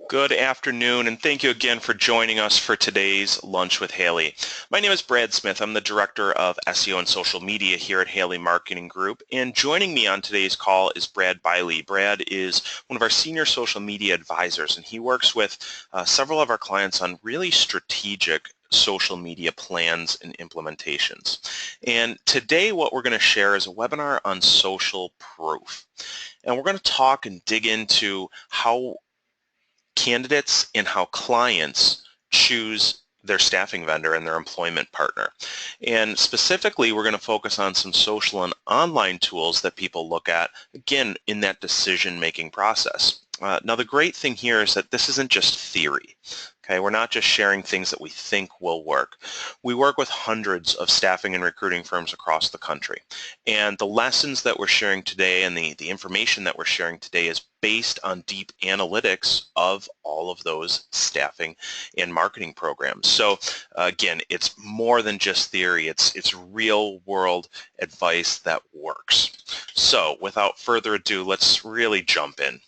Good afternoon, and thank you again for joining us for today's Lunch with Haley. My name is Brad Smith. I'm the Director of SEO and Social Media here at Haley Marketing Group, and joining me on today's call is Brad Biley. Brad is one of our senior social media advisors, and he works with several of our clients on really strategic social media plans and implementations. And today what we're going to share is a webinar on social proof. And we're going to talk and dig into how candidates and how clients choose their staffing vendor and their employment partner. And specifically, we're going to focus on some social and online tools that people look at, again, in that decision-making process. Now, the great thing here is that this isn't just theory. Okay, we're not just sharing things that we think will work. We work with hundreds of staffing and recruiting firms across the country. And the lessons that we're sharing today and the information that we're sharing today is based on deep analytics of all of those staffing and marketing programs. So again, it's more than just theory. It's real world advice that works. So without further ado, let's really jump in.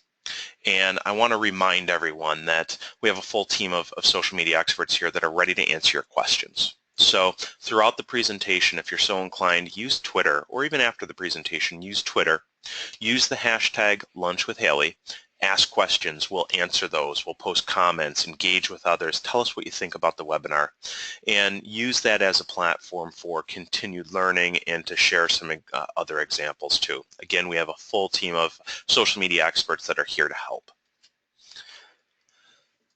And I want to remind everyone that we have a full team of social media experts here that are ready to answer your questions. So throughout the presentation, if you're so inclined, use Twitter, or even after the presentation, use Twitter. Use the hashtag #LunchWithHaley. Ask questions. We'll answer those. We'll post comments, engage with others. Tell us what you think about the webinar. And use that as a platform for continued learning and to share some other examples too. Again, we have a full team of social media experts that are here to help.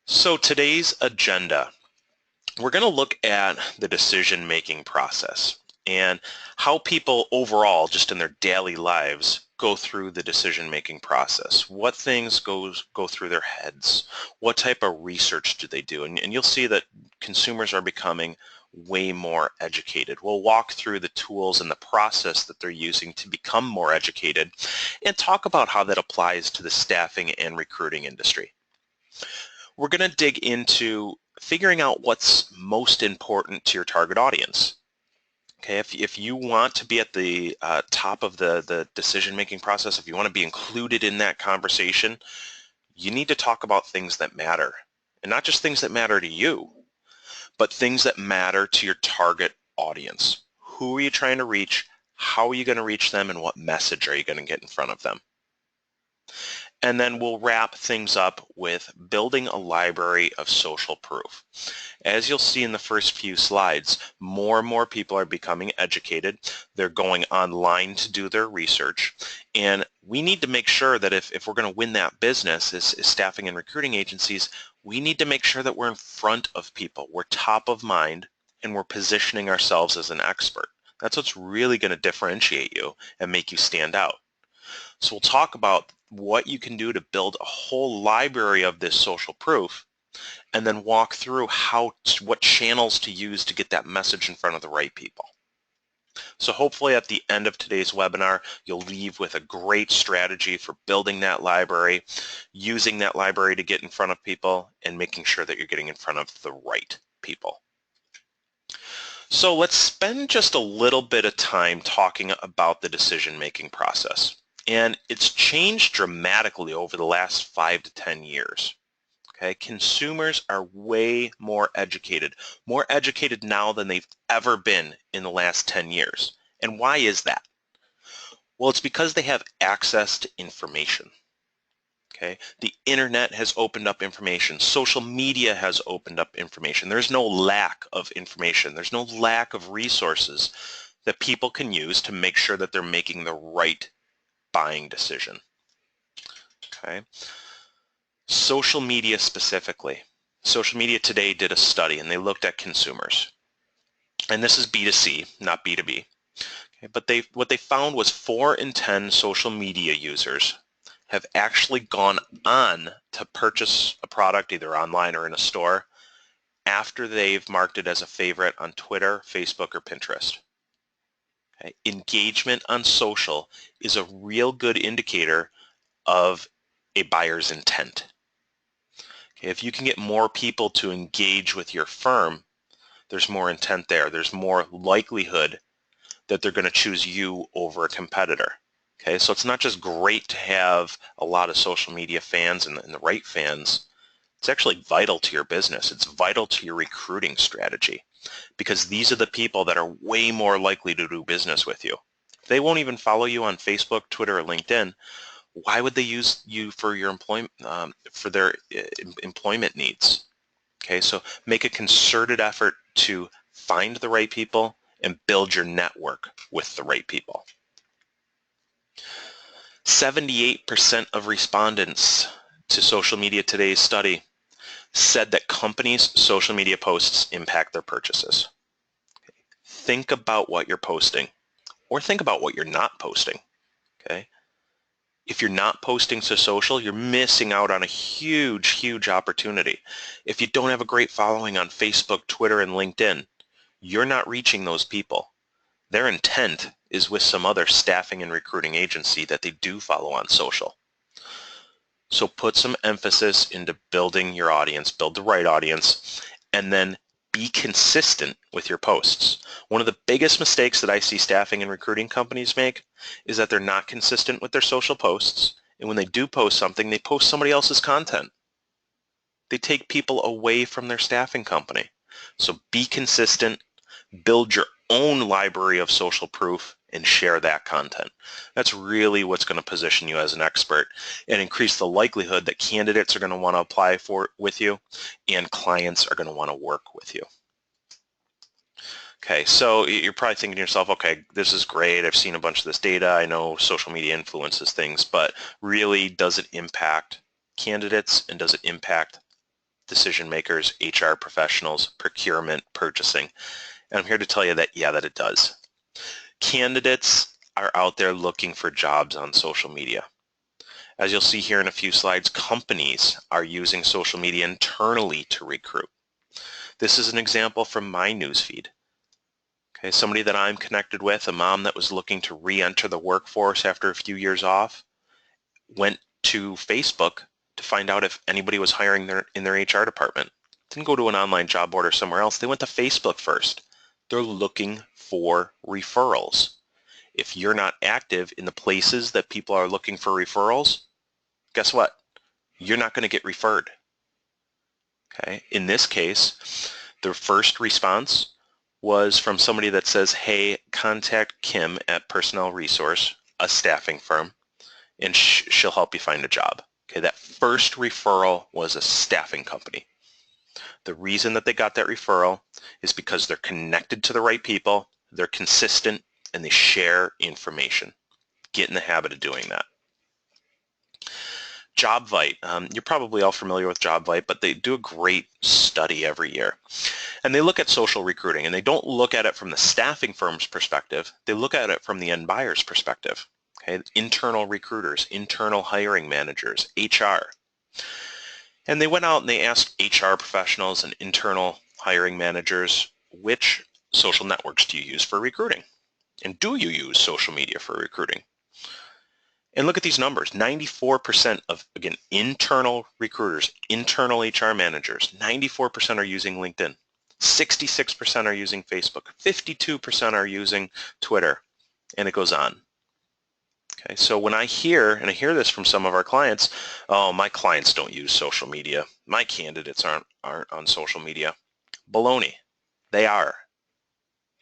So today's agenda, we're going to look at the decision-making process and how people overall, just in their daily lives, go through the decision-making process. What things go through their heads? What type of research do they do? And you'll see that consumers are becoming way more educated. We'll walk through the tools and the process that they're using to become more educated and talk about how that applies to the staffing and recruiting industry. We're going to dig into figuring out what's most important to your target audience. Okay, if you want to be at the top of the decision-making process, if you want to be included in that conversation, you need to talk about things that matter. And not just things that matter to you, but things that matter to your target audience. Who are you trying to reach? How are you going to reach them? And what message are you going to get in front of them? And then we'll wrap things up with building a library of social proof. As you'll see in the first few slides, more and more people are becoming educated. They're going online to do their research. And we need to make sure that if we're going to win that business as staffing and recruiting agencies, we need to make sure that we're in front of people. We're top of mind and we're positioning ourselves as an expert. That's what's really going to differentiate you and make you stand out. So we'll talk about what you can do to build a whole library of this social proof and then walk through what channels to use to get that message in front of the right people. So hopefully at the end of today's webinar, you'll leave with a great strategy for building that library, using that library to get in front of people, and making sure that you're getting in front of the right people. So let's spend just a little bit of time talking about the decision-making process. And it's changed dramatically over the last 5 to 10 years. Okay, consumers are way more educated now than they've ever been in the last 10 years. And why is that? Well, it's because they have access to information. Okay, the internet has opened up information. Social media has opened up information. There's no lack of information. There's no lack of resources that people can use to make sure that they're making the right buying decision. Okay. Social media specifically. Social media today did a study and they looked at consumers. And this is B2C, not B2B. Okay, but what they found was 4 in 10 social media users have actually gone on to purchase a product either online or in a store after they've marked it as a favorite on Twitter, Facebook, or Pinterest. Okay. Engagement on social is a real good indicator of a buyer's intent. Okay. If you can get more people to engage with your firm, there's more intent there. There's more likelihood that they're going to choose you over a competitor. Okay, so it's not just great to have a lot of social media fans and the right fans, It's actually vital to your business. It's vital to your recruiting strategy because these are the people that are way more likely to do business with you. If they won't even follow you on Facebook, Twitter, or LinkedIn, why would they use you for your employment, for their employment needs? Okay, so make a concerted effort to find the right people and build your network with the right people. 78% of respondents to Social Media Today's study said that companies' social media posts impact their purchases. Think about what you're posting, or think about what you're not posting. Okay? If you're not posting to social, you're missing out on a huge, huge opportunity. If you don't have a great following on Facebook, Twitter, and LinkedIn, you're not reaching those people. Their intent is with some other staffing and recruiting agency that they do follow on social. So put some emphasis into building your audience, build the right audience, and then be consistent with your posts. One of the biggest mistakes that I see staffing and recruiting companies make is that they're not consistent with their social posts. And when they do post something, they post somebody else's content. They take people away from their staffing company. So be consistent, build your own library of social proof, and share that content. That's really what's going to position you as an expert and increase the likelihood that candidates are going to want to apply with you and clients are going to want to work with you. Okay, so you're probably thinking to yourself, okay, this is great. I've seen a bunch of this data. I know social media influences things, but really, does it impact candidates and does it impact decision makers, HR professionals, procurement, purchasing? And I'm here to tell you that, yeah, that it does. Candidates are out there looking for jobs on social media. As you'll see here in a few slides, companies are using social media internally to recruit. This is an example from my newsfeed. Okay, somebody that I'm connected with, a mom that was looking to re-enter the workforce after a few years off, went to Facebook to find out if anybody was hiring in their HR department. Didn't go to an online job board or somewhere else. They went to Facebook first. They're looking for referrals. If you're not active in the places that people are looking for referrals, guess what? You're not going to get referred. Okay. In this case, the first response was from somebody that says, hey, contact Kim at Personnel Resource, a staffing firm, and she'll help you find a job. Okay, that first referral was a staffing company. The reason that they got that referral is because they're connected to the right people, they're consistent, and they share information. Get in the habit of doing that. JobVite, you're probably all familiar with JobVite, but they do a great study every year. And they look at social recruiting, and they don't look at it from the staffing firm's perspective. They look at it from the end buyer's perspective. Okay, internal recruiters, internal hiring managers, HR. And they went out and they asked HR professionals and internal hiring managers, which social networks do you use for recruiting? And do you use social media for recruiting? And look at these numbers. 94% of, again, internal recruiters, internal HR managers, 94% are using LinkedIn. 66% are using Facebook. 52% are using Twitter. And it goes on. Okay, so when I hear this from some of our clients, oh, my clients don't use social media. My candidates aren't on social media. Baloney. They are.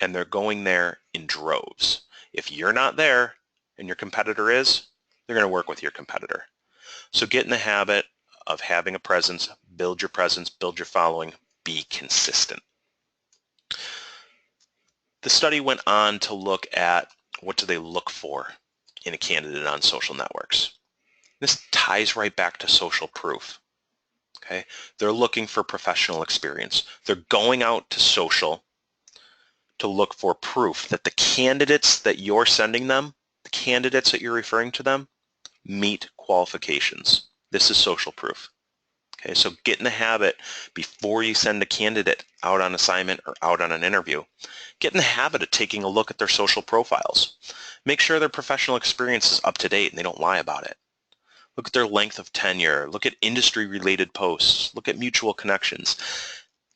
And they're going there in droves. If you're not there and your competitor is, they're going to work with your competitor. So get in the habit of having a presence, build your following, be consistent. The study went on to look at what do they look for in a candidate on social networks. This ties right back to social proof. Okay? They're looking for professional experience. They're going out to social to look for proof that the candidates that you're sending them, the candidates that you're referring to them, meet qualifications. This is social proof. Okay, so get in the habit before you send a candidate out on assignment or out on an interview. Get in the habit of taking a look at their social profiles. Make sure their professional experience is up to date and they don't lie about it. Look at their length of tenure. Look at industry-related posts. Look at mutual connections.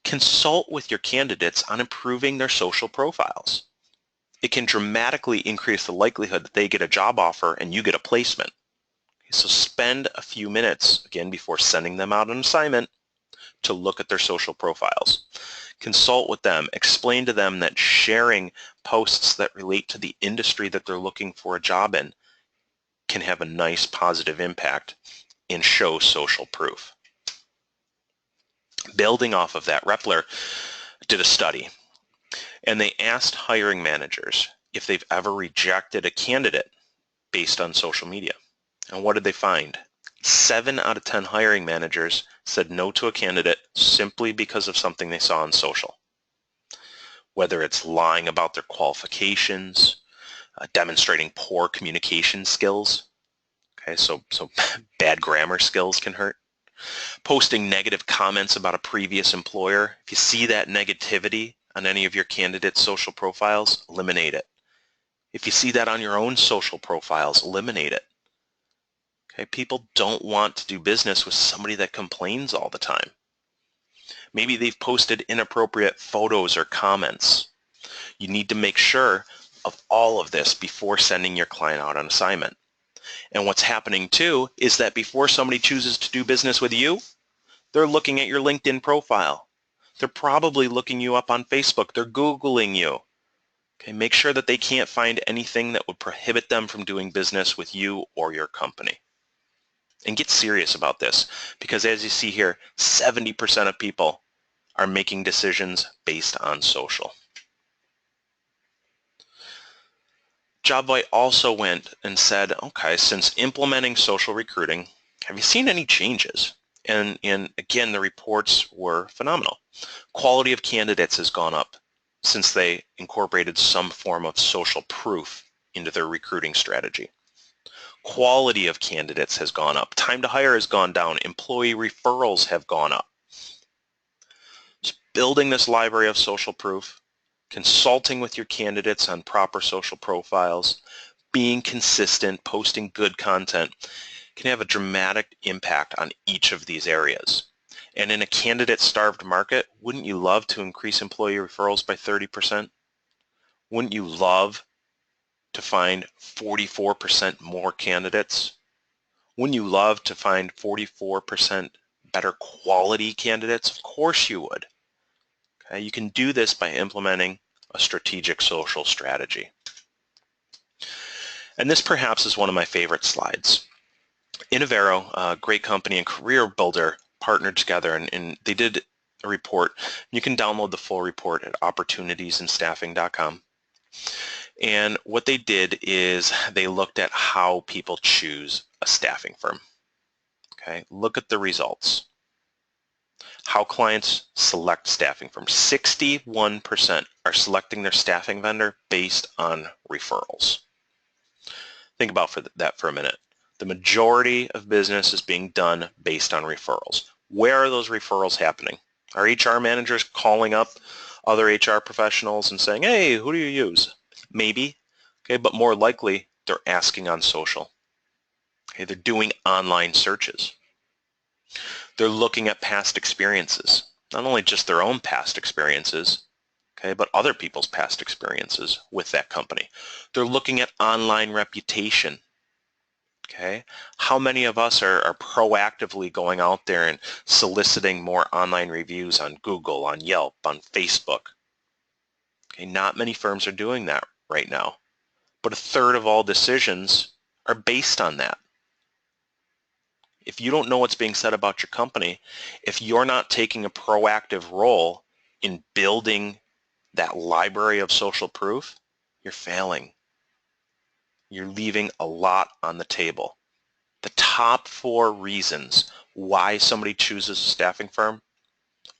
Consult with your candidates on improving their social profiles. It can dramatically increase the likelihood that they get a job offer and you get a placement. So spend a few minutes, again, before sending them out on assignment, to look at their social profiles. Consult with them. Explain to them that sharing posts that relate to the industry that they're looking for a job in can have a nice positive impact and show social proof. Building off of that, Repler did a study, and they asked hiring managers if they've ever rejected a candidate based on social media. And what did they find? 7 out of 10 hiring managers said no to a candidate simply because of something they saw on social. Whether it's lying about their qualifications, demonstrating poor communication skills, okay, so bad grammar skills can hurt. Posting negative comments about a previous employer. If you see that negativity on any of your candidates' social profiles, eliminate it. If you see that on your own social profiles, eliminate it. Okay, people don't want to do business with somebody that complains all the time. Maybe they've posted inappropriate photos or comments. You need to make sure of all of this before sending your client out on assignment. And what's happening too is that before somebody chooses to do business with you, they're looking at your LinkedIn profile. They're probably looking you up on Facebook. They're Googling you. Okay, make sure that they can't find anything that would prohibit them from doing business with you or your company. And get serious about this, because as you see here, 70% of people are making decisions based on social. JobVite also went and said, okay, since implementing social recruiting, have you seen any changes? And again, the reports were phenomenal. Quality of candidates has gone up since they incorporated some form of social proof into their recruiting strategy. Quality of candidates has gone up. Time to hire has gone down. Employee referrals have gone up. Just building this library of social proof, consulting with your candidates on proper social profiles, being consistent, posting good content can have a dramatic impact on each of these areas. And in a candidate-starved market, wouldn't you love to increase employee referrals by 30%? Wouldn't you love to find 44% more candidates? Wouldn't you love to find 44% better quality candidates? Of course you would. Okay, you can do this by implementing a strategic social strategy. And this perhaps is one of my favorite slides. Innovero, a great company and career builder, partnered together and they did a report. You can download the full report at opportunitiesinstaffing.com. And what they did is they looked at how people choose a staffing firm. Okay, look at the results. How clients select staffing firms. 61% are selecting their staffing vendor based on referrals. Think about that for a minute. The majority of business is being done based on referrals. Where are those referrals happening? Are HR managers calling up other HR professionals and saying, hey, who do you use? Maybe, okay, but more likely they're asking on social. Okay, they're doing online searches. They're looking at past experiences, not only just their own past experiences, okay, but other people's past experiences with that company. They're looking at online reputation. Okay, how many of us are proactively going out there and soliciting more online reviews on Google, on Yelp, on Facebook? Okay, not many firms are doing that right now, but a third of all decisions are based on that. If you don't know what's being said about your company, if you're not taking a proactive role in building that library of social proof, you're failing. You're leaving a lot on the table. The top 4 reasons why somebody chooses a staffing firm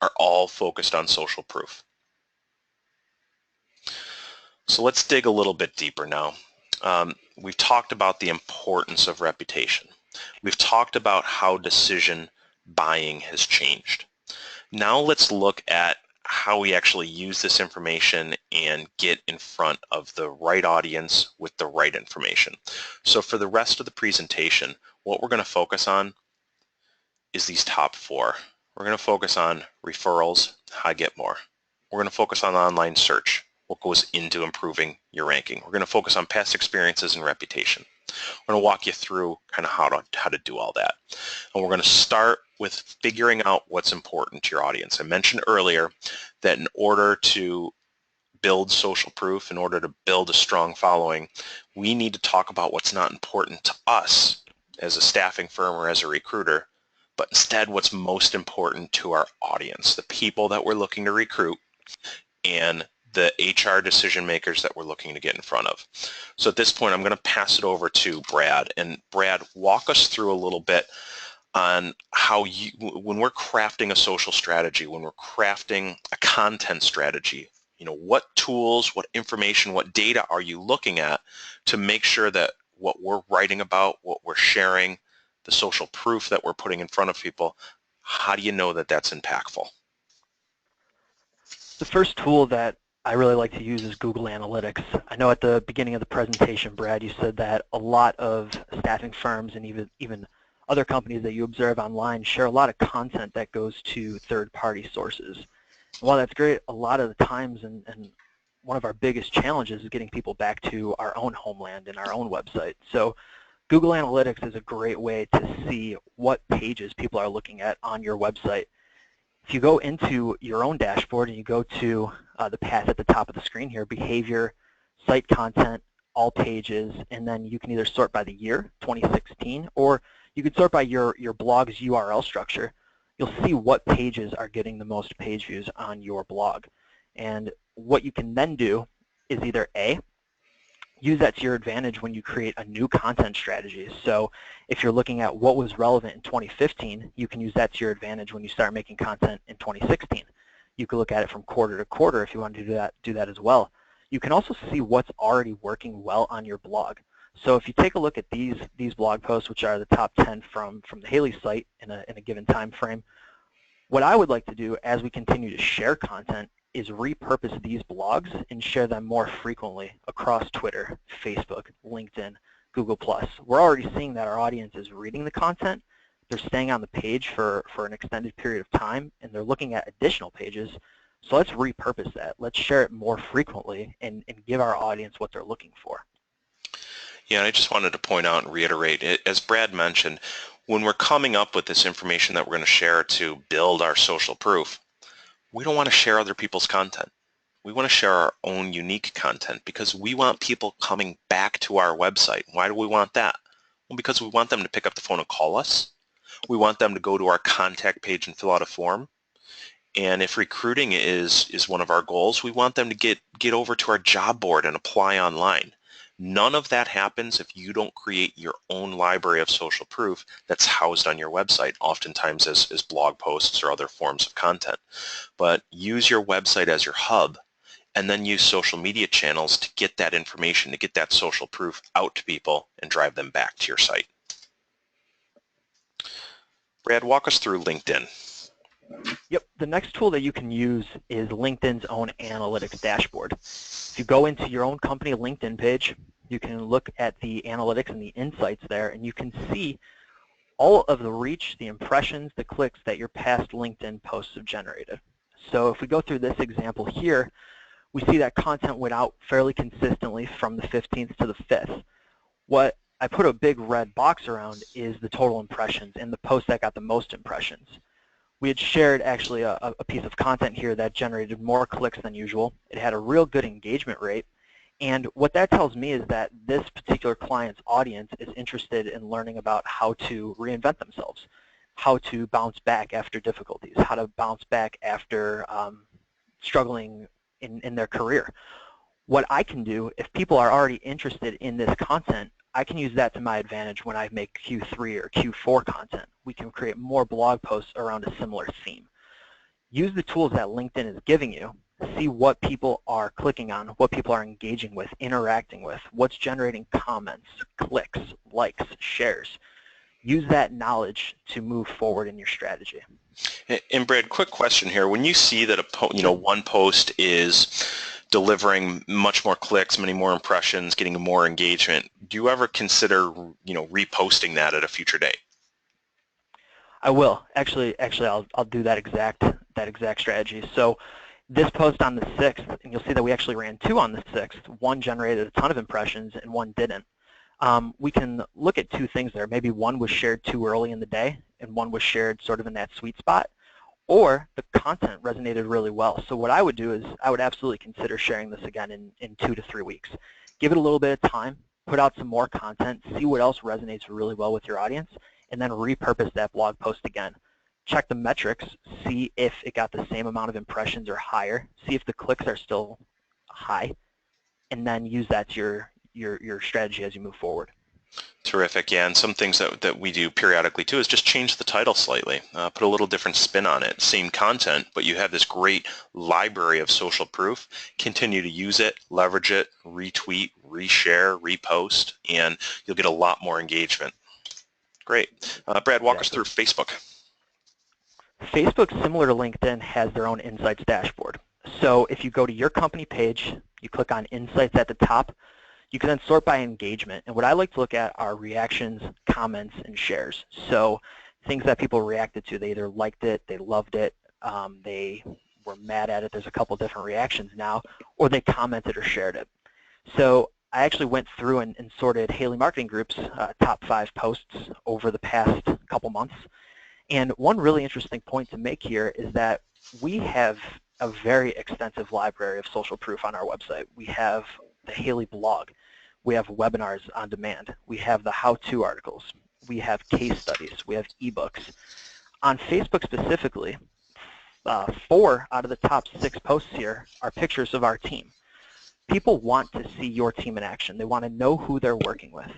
are all focused on social proof. So let's dig a little bit deeper now. We've talked about the importance of reputation. We've talked about how decision buying has changed. Now let's look at how we actually use this information and get in front of the right audience with the right information. So for the rest of the presentation, what we're going to focus on is these top 4. We're going to focus on referrals, how to get more. We're going to focus on online search, what goes into improving your ranking. We're going to focus on past experiences and reputation. We're going to walk you through kind of how to do all that. And we're going to start with figuring out what's important to your audience. I mentioned earlier that in order to build social proof, in order to build a strong following, we need to talk about what's not important to us as a staffing firm or as a recruiter, but instead what's most important to our audience, the people that we're looking to recruit and the HR decision makers that we're looking to get in front of. So at this point, I'm going to pass it over to Brad. And Brad, walk us through a little bit on how you, when we're crafting a social strategy, when we're crafting a content strategy, what tools, what information, what data are you looking at to make sure that what we're writing about, what we're sharing, the social proof that we're putting in front of people, how do you know that that's impactful? The first tool that I really like to use is Google Analytics. I know at the beginning of the presentation, Brad, you said that a lot of staffing firms and even other companies that you observe online share a lot of content that goes to third-party sources. And while that's great, a lot of the times, and one of our biggest challenges is getting people back to our own homeland and our own website. So Google Analytics is a great way to see what pages people are looking at on your website. If you go into your own dashboard and you go to the path at the top of the screen here, behavior, site content, all pages, and then you can either sort by the year, 2016, or you could sort by your blog's URL structure. You'll see what pages are getting the most page views on your blog. And what you can then do is either A, use that to your advantage when you create a new content strategy. So if you're looking at what was relevant in 2015, you can use that to your advantage when you start making content in 2016. You could look at it from quarter to quarter if you want to do that as well. You can also see what's already working well on your blog. So if you take a look at these blog posts, which are the top 10 from the Haley site in a given time frame, what I would like to do as we continue to share content is repurpose these blogs and share them more frequently across Twitter, Facebook, LinkedIn, Google+. We're already seeing that our audience is reading the content, they're staying on the page for an extended period of time, and they're looking at additional pages. So let's repurpose that. Let's share it more frequently and give our audience what they're looking for. Yeah, and I just wanted to point out and reiterate, as Brad mentioned, when we're coming up with this information that we're going to share to build our social proof, we don't want to share other people's content. We want to share our own unique content because we want people coming back to our website. Why do we want that? Well, because we want them to pick up the phone and call us. We want them to go to our contact page and fill out a form. And if recruiting is one of our goals, we want them to get over to our job board and apply online. None of that happens if you don't create your own library of social proof that's housed on your website, oftentimes as blog posts or other forms of content. But use your website as your hub, and then use social media channels to get that information, to get that social proof out to people and drive them back to your site. Brad, walk us through LinkedIn. Yep, the next tool that you can use is LinkedIn's own analytics dashboard. If you go into your own company LinkedIn page, you can look at the analytics and the insights there, and you can see all of the reach, the impressions, the clicks that your past LinkedIn posts have generated. So if we go through this example here, we see that content went out fairly consistently from the 15th to the 5th. What I put a big red box around is the total impressions and the post that got the most impressions. We had shared actually a piece of content here that generated more clicks than usual. It had a real good engagement rate. And what that tells me is that this particular client's audience is interested in learning about how to reinvent themselves, how to bounce back after difficulties, how to bounce back after struggling in their career. What I can do, if people are already interested in this content, I can use that to my advantage when I make Q3 or Q4 content. We can create more blog posts around a similar theme. Use the tools that LinkedIn is giving you. See what people are clicking on, what people are engaging with, interacting with, what's generating comments, clicks, likes, shares. Use that knowledge to move forward in your strategy. And Brad, quick question here. When you see that one post is delivering much more clicks, many more impressions, getting more engagement, do you ever consider reposting that at a future date? I will. Actually, I'll do that exact strategy. So this post on the 6th, and you'll see that we actually ran two on the 6th. One generated a ton of impressions and one didn't. We can look at two things there. Maybe one was shared too early in the day and one was shared sort of in that sweet spot, or the content resonated really well. So what I would do is I would absolutely consider sharing this again in 2 to 3 weeks. Give it a little bit of time, put out some more content, see what else resonates really well with your audience, and then repurpose that blog post again. Check the metrics, see if it got the same amount of impressions or higher, see if the clicks are still high, and then use that to your strategy as you move forward. Terrific, yeah, and some things that we do periodically too is just change the title slightly, put a little different spin on it. Same content, but you have this great library of social proof. Continue to use it, leverage it, retweet, reshare, repost, and you'll get a lot more engagement. Great. Brad, walk us through Facebook. Facebook, similar to LinkedIn, has their own Insights dashboard. So if you go to your company page, you click on Insights at the top, you can then sort by engagement. And what I like to look at are reactions, comments, and shares. So things that people reacted to, they either liked it, they loved it, they were mad at it, there's a couple different reactions now, or they commented or shared it. So I actually went through and sorted Haley Marketing Group's top 5 posts over the past couple months. And one really interesting point to make here is that we have a very extensive library of social proof on our website. We have the Haley blog. We have webinars on demand. We have the how-to articles. We have case studies. We have ebooks. On Facebook specifically, 4 out of the top 6 posts here are pictures of our team. People want to see your team in action. They want to know who they're working with.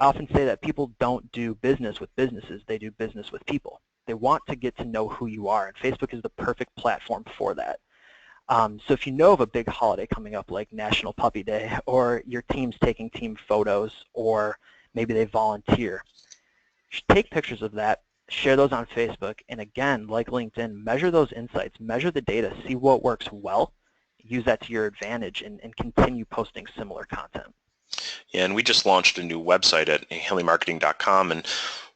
I often say that people don't do business with businesses, they do business with people. They want to get to know who you are, and Facebook is the perfect platform for that. So if you know of a big holiday coming up like National Puppy Day, or your team's taking team photos, or maybe they volunteer, take pictures of that, share those on Facebook, and again, like LinkedIn, measure those insights, measure the data, see what works well, use that to your advantage, and continue posting similar content. Yeah, and we just launched a new website at haleymarketing.com, and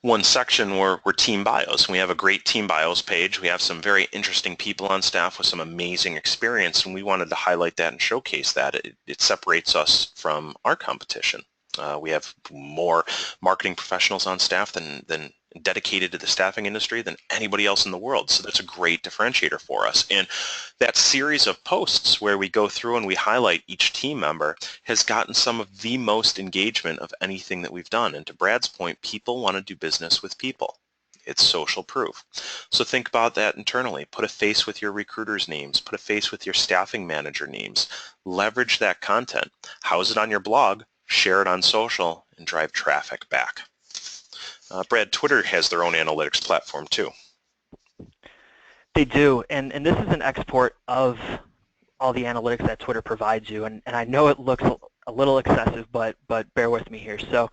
one section were team bios. We have a great team bios page. We have some very interesting people on staff with some amazing experience, and we wanted to highlight that and showcase that. It separates us from our competition. We have more marketing professionals on staff than dedicated to the staffing industry than anybody else in the world. So that's a great differentiator for us. And that series of posts where we go through and we highlight each team member has gotten some of the most engagement of anything that we've done. And to Brad's point, people want to do business with people. It's social proof. So think about that internally. Put a face with your recruiters' names. Put a face with your staffing manager names. Leverage that content. House it on your blog. Share it on social and drive traffic back. Brad, Twitter has their own analytics platform too. They do, and this is an export of all the analytics that Twitter provides you, and I know it looks a little excessive, but bear with me here. So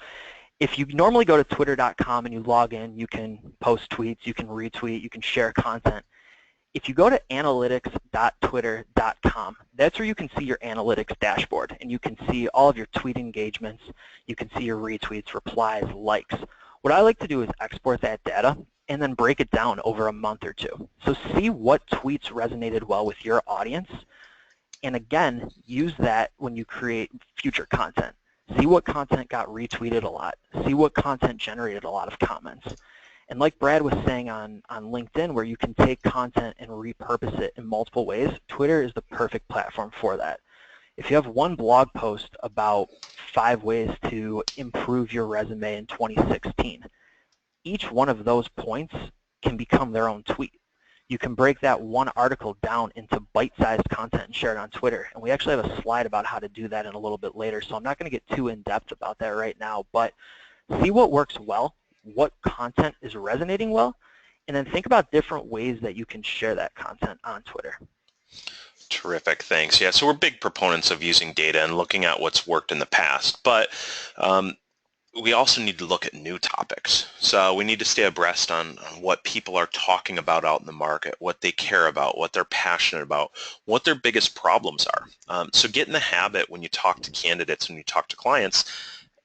if you normally go to twitter.com and you log in, you can post tweets, you can retweet, you can share content. If you go to analytics.twitter.com, that's where you can see your analytics dashboard, and you can see all of your tweet engagements, you can see your retweets, replies, likes. What I like to do is export that data and then break it down over a month or two. So see what tweets resonated well with your audience, and again, use that when you create future content. See what content got retweeted a lot. See what content generated a lot of comments. And like Brad was saying on LinkedIn, where you can take content and repurpose it in multiple ways, Twitter is the perfect platform for that. If you have one blog post about 5 ways to improve your resume in 2016, each one of those points can become their own tweet. You can break that one article down into bite-sized content and share it on Twitter. And we actually have a slide about how to do that in a little bit later, so I'm not going to get too in-depth about that right now. But see what works well, what content is resonating well, and then think about different ways that you can share that content on Twitter. Terrific, thanks. Yeah, so we're big proponents of using data and looking at what's worked in the past, but we also need to look at new topics. So we need to stay abreast on what people are talking about out in the market, what they care about, what they're passionate about, what their biggest problems are. So get in the habit when you talk to candidates, when you talk to clients,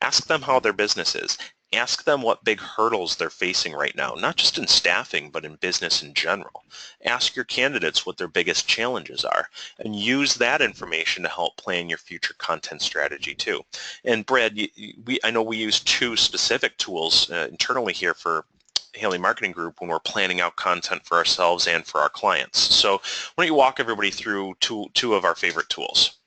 ask them how their business is. ask them what big hurdles they're facing right now, not just in staffing, but in business in general. Ask your candidates what their biggest challenges are, and use that information to help plan your future content strategy too. And Brad, I know we use two specific tools internally here for Haley Marketing Group when we're planning out content for ourselves and for our clients. So why don't you walk everybody through two of our favorite tools?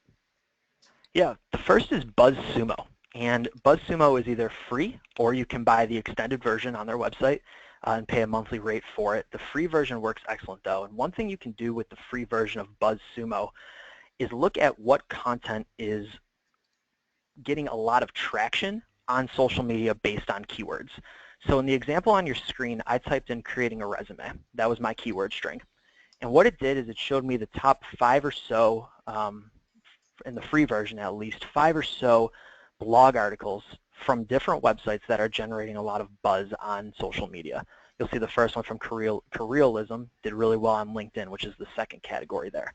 Yeah, the first is BuzzSumo. And BuzzSumo is either free or you can buy the extended version on their website and pay a monthly rate for it. The free version works excellent though. And one thing you can do with the free version of BuzzSumo is look at what content is getting a lot of traction on social media based on keywords. So in the example on your screen, I typed in creating a resume. That was my keyword string. And what it did is it showed me the top 5 or so, in the free version at least, 5 or so blog articles from different websites that are generating a lot of buzz on social media. You'll see the first one from Careerism did really well on LinkedIn, which is the second category there.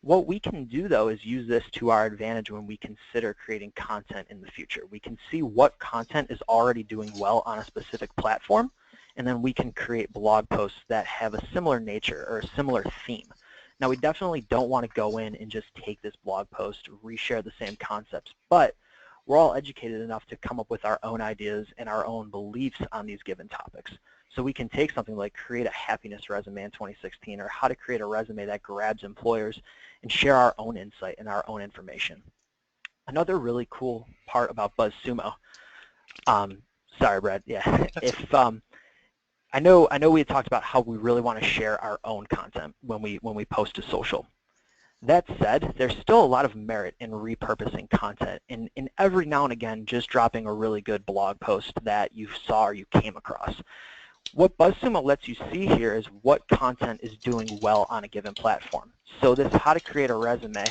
What we can do, though, is use this to our advantage when we consider creating content in the future. We can see what content is already doing well on a specific platform, and then we can create blog posts that have a similar nature or a similar theme. Now, we definitely don't want to go in and just take this blog post, reshare the same concepts, but we're all educated enough to come up with our own ideas and our own beliefs on these given topics. So we can take something like create a happiness resume in 2016 or how to create a resume that grabs employers and share our own insight and our own information. Another really cool part about BuzzSumo, sorry, Brad, yeah, if I know we had talked about how we really want to share our own content when we post to social. That said, there's still a lot of merit in repurposing content and in every now and again just dropping a really good blog post that you saw or you came across. What BuzzSumo lets you see here is what content is doing well on a given platform. So this how to create a resume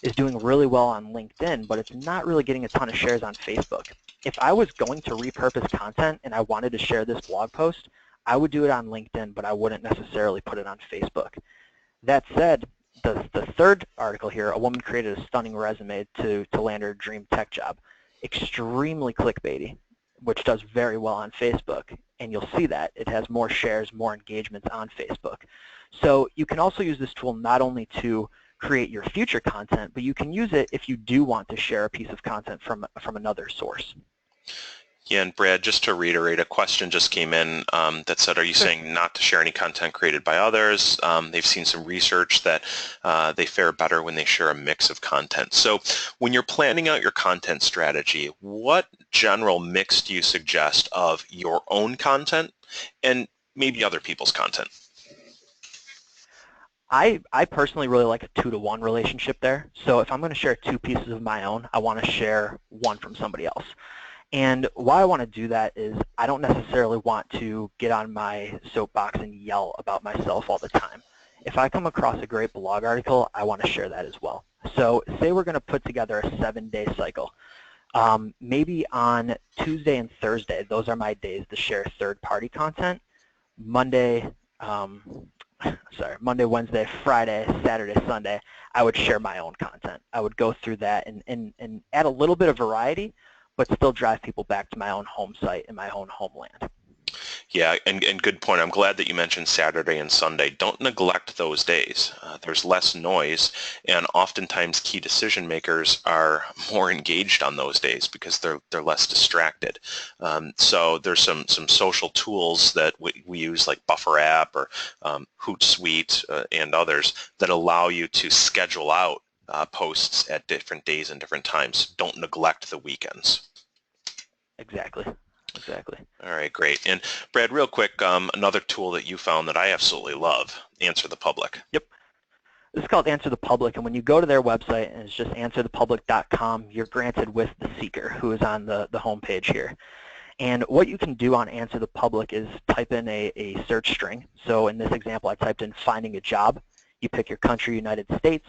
is doing really well on LinkedIn, but it's not really getting a ton of shares on Facebook. If I was going to repurpose content and I wanted to share this blog post, I would do it on LinkedIn, but I wouldn't necessarily put it on Facebook. That said, the third article here, a woman created a stunning resume to land her dream tech job. Extremely clickbaity, which does very well on Facebook. And you'll see that. It has more shares, more engagements on Facebook. So you can also use this tool not only to create your future content, but you can use it if you do want to share a piece of content from another source. Yeah, and Brad, just to reiterate, a question just came in that said, are you saying not to share any content created by others? They've seen some research that they fare better when they share a mix of content. So when you're planning out your content strategy, what general mix do you suggest of your own content and maybe other people's content? I personally really like a 2-to-1 relationship there. So if I'm going to share 2 pieces of my own, I want to share 1 from somebody else. And why I want to do that is I don't necessarily want to get on my soapbox and yell about myself all the time. If I come across a great blog article, I want to share that as well. So say we're going to put together a 7-day cycle. Maybe on Tuesday and Thursday, those are my days to share third-party content. Monday, Wednesday, Friday, Saturday, Sunday, I would share my own content. I would go through that and add a little bit of variety, but still drive people back to my own home site and my own homeland. Yeah, and good point. I'm glad that you mentioned Saturday and Sunday. Don't neglect those days. There's less noise, and oftentimes key decision makers are more engaged on those days because they're less distracted. So there's some social tools that we use like Buffer app or Hootsuite and others that allow you to schedule out posts at different days and different times. Don't neglect the weekends. Exactly. All right, great. And Brad, real quick, another tool that you found that I absolutely love, Answer the Public. Yep. This is called Answer the Public, and when you go to their website, and it's just answerthepublic.com, you're granted with the seeker who is on the homepage here. And what you can do on Answer the Public is type in a search string. So in this example, I typed in finding a job. You pick your country, United States.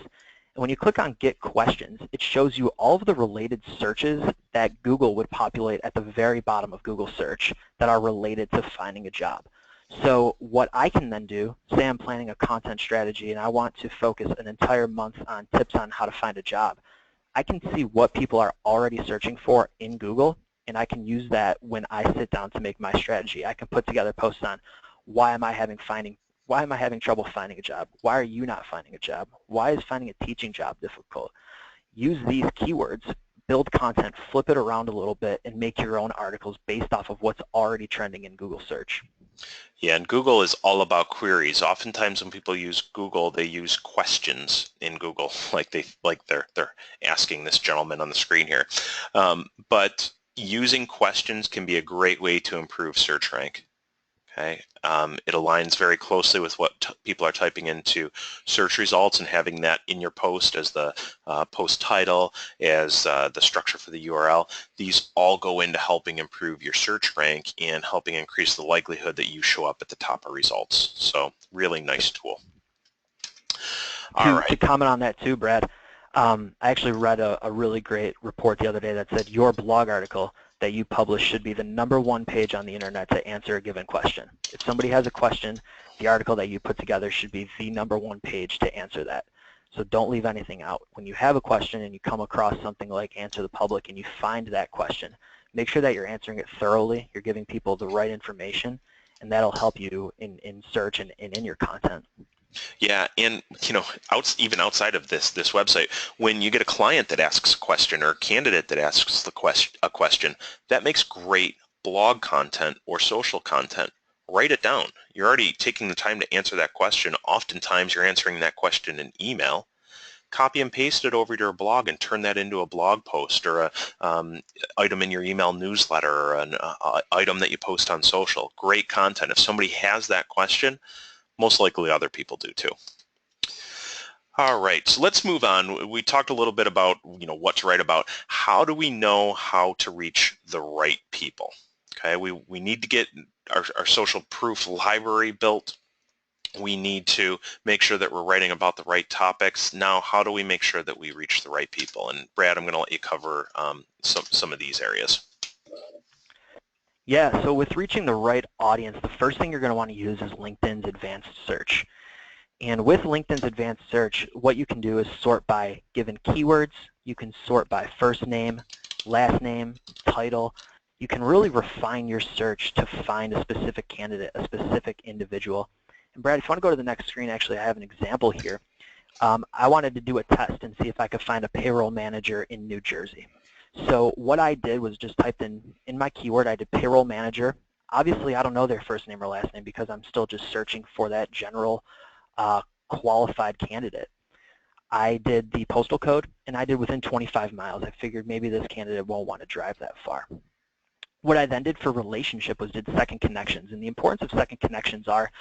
And when you click on Get Questions, it shows you all of the related searches that Google would populate at the very bottom of Google search that are related to finding a job. So what I can then do, say I'm planning a content strategy and I want to focus an entire month on tips on how to find a job, I can see what people are already searching for in Google and I can use that when I sit down to make my strategy. I can put together posts on why am I having trouble finding a job? Why are you not finding a job? Why is finding a teaching job difficult? Use these keywords, build content, flip it around a little bit, and make your own articles based off of what's already trending in Google search. Yeah, and Google is all about queries. Oftentimes when people use Google, they use questions in Google, like they're asking this gentleman on the screen here. But using questions can be a great way to improve search rank. Okay, it aligns very closely with what people are typing into search results, and having that in your post as the post title, as the structure for the URL. These all go into helping improve your search rank and helping increase the likelihood that you show up at the top of results. So really nice tool. All right. To comment on that too, Brad, I actually read a really great report the other day that said your blog article that you publish should be the #1 page on the internet to answer a given question. If somebody has a question, the article that you put together should be the #1 page to answer that. So don't leave anything out. When you have a question and you come across something like Answer the Public and you find that question, make sure that you're answering it thoroughly, you're giving people the right information, and that'll help you in search and in your content. Yeah, and even outside of this website, when you get a client that asks a question or a candidate that asks a question, that makes great blog content or social content. Write it down. You're already taking the time to answer that question. Oftentimes you're answering that question in email. Copy and paste it over to your blog and turn that into a blog post or a item in your email newsletter, or an item that you post on social. Great content. If somebody has that question, most likely other people do too. All right, so let's move on. We talked a little bit about what to write about. How do we know how to reach the right people? Okay, we need to get our social proof library built. We need to make sure that we're writing about the right topics. Now, how do we make sure that we reach the right people? And Brad, I'm going to let you cover some of these areas. Yeah, so with reaching the right audience, the first thing you're going to want to use is LinkedIn's advanced search. And with LinkedIn's advanced search, what you can do is sort by given keywords. You can sort by first name, last name, title. You can really refine your search to find a specific candidate, a specific individual. And Brad, if you want to go to the next screen, actually, I have an example here. I wanted to do a test and see if I could find a payroll manager in New Jersey. So what I did was just typed in my keyword, I did payroll manager. Obviously, I don't know their first name or last name because I'm still just searching for that general qualified candidate. I did the postal code, and I did within 25 miles. I figured maybe this candidate won't want to drive that far. What I then did for relationship was did second connections, and the importance of second connections are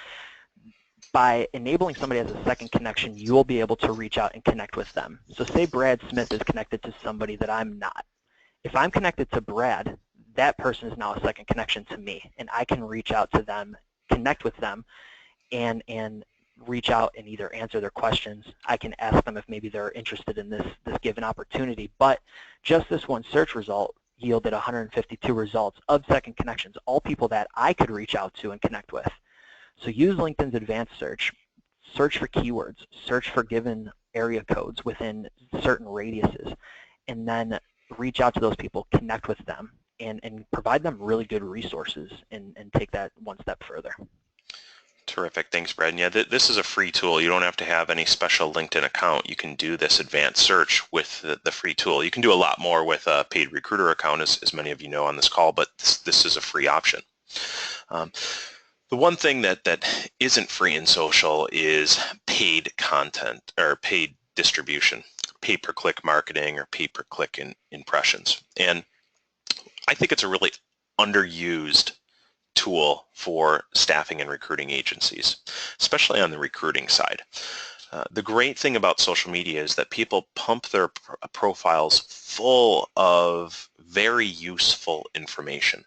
by enabling somebody as a second connection, you will be able to reach out and connect with them. So say Brad Smith is connected to somebody that I'm not. If I'm connected to Brad, that person is now a second connection to me, and I can reach out to them, connect with them, and reach out and either answer their questions. I can ask them if maybe they're interested in this given opportunity. But just this one search result yielded 152 results of second connections, all people that I could reach out to and connect with. So use LinkedIn's advanced search. Search for keywords. Search for given area codes within certain radiuses. And then reach out to those people, connect with them, and provide them really good resources and take that one step further. Terrific. Thanks, Brad. And yeah, this is a free tool. You don't have to have any special LinkedIn account. You can do this advanced search with the free tool. You can do a lot more with a paid recruiter account, as many of you know on this call, but this is a free option. The one thing that isn't free in social is paid content or paid distribution, pay-per-click marketing or pay-per-click impressions. And I think it's a really underused tool for staffing and recruiting agencies, especially on the recruiting side. The great thing about social media is that people pump their profiles full of very useful information.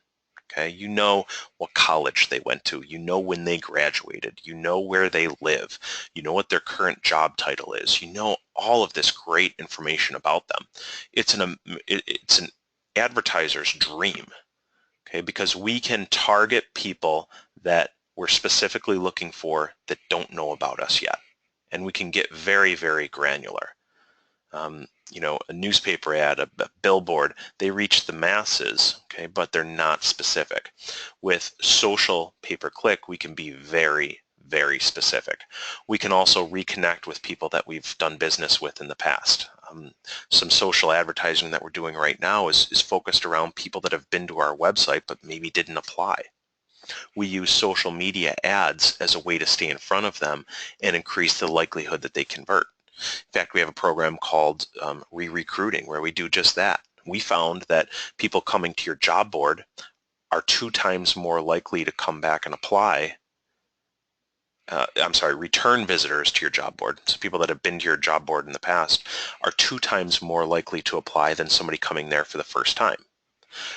Okay, you know what college they went to, you know when they graduated, you know where they live, you know what their current job title is, you know all of this great information about them. It's an advertiser's dream. Okay, because we can target people that we're specifically looking for that don't know about us yet. And we can get very, very granular. a newspaper ad, a billboard, they reach the masses, okay, but they're not specific. With social pay-per-click, we can be very, very specific. We can also reconnect with people that we've done business with in the past. Some social advertising that we're doing right now is focused around people that have been to our website but maybe didn't apply. We use social media ads as a way to stay in front of them and increase the likelihood that they convert. In fact, we have a program called re-recruiting where we do just that. We found that people coming to your job board are 2 times more likely to come back and apply. Return visitors to your job board, so people that have been to your job board in the past, are 2 times more likely to apply than somebody coming there for the first time.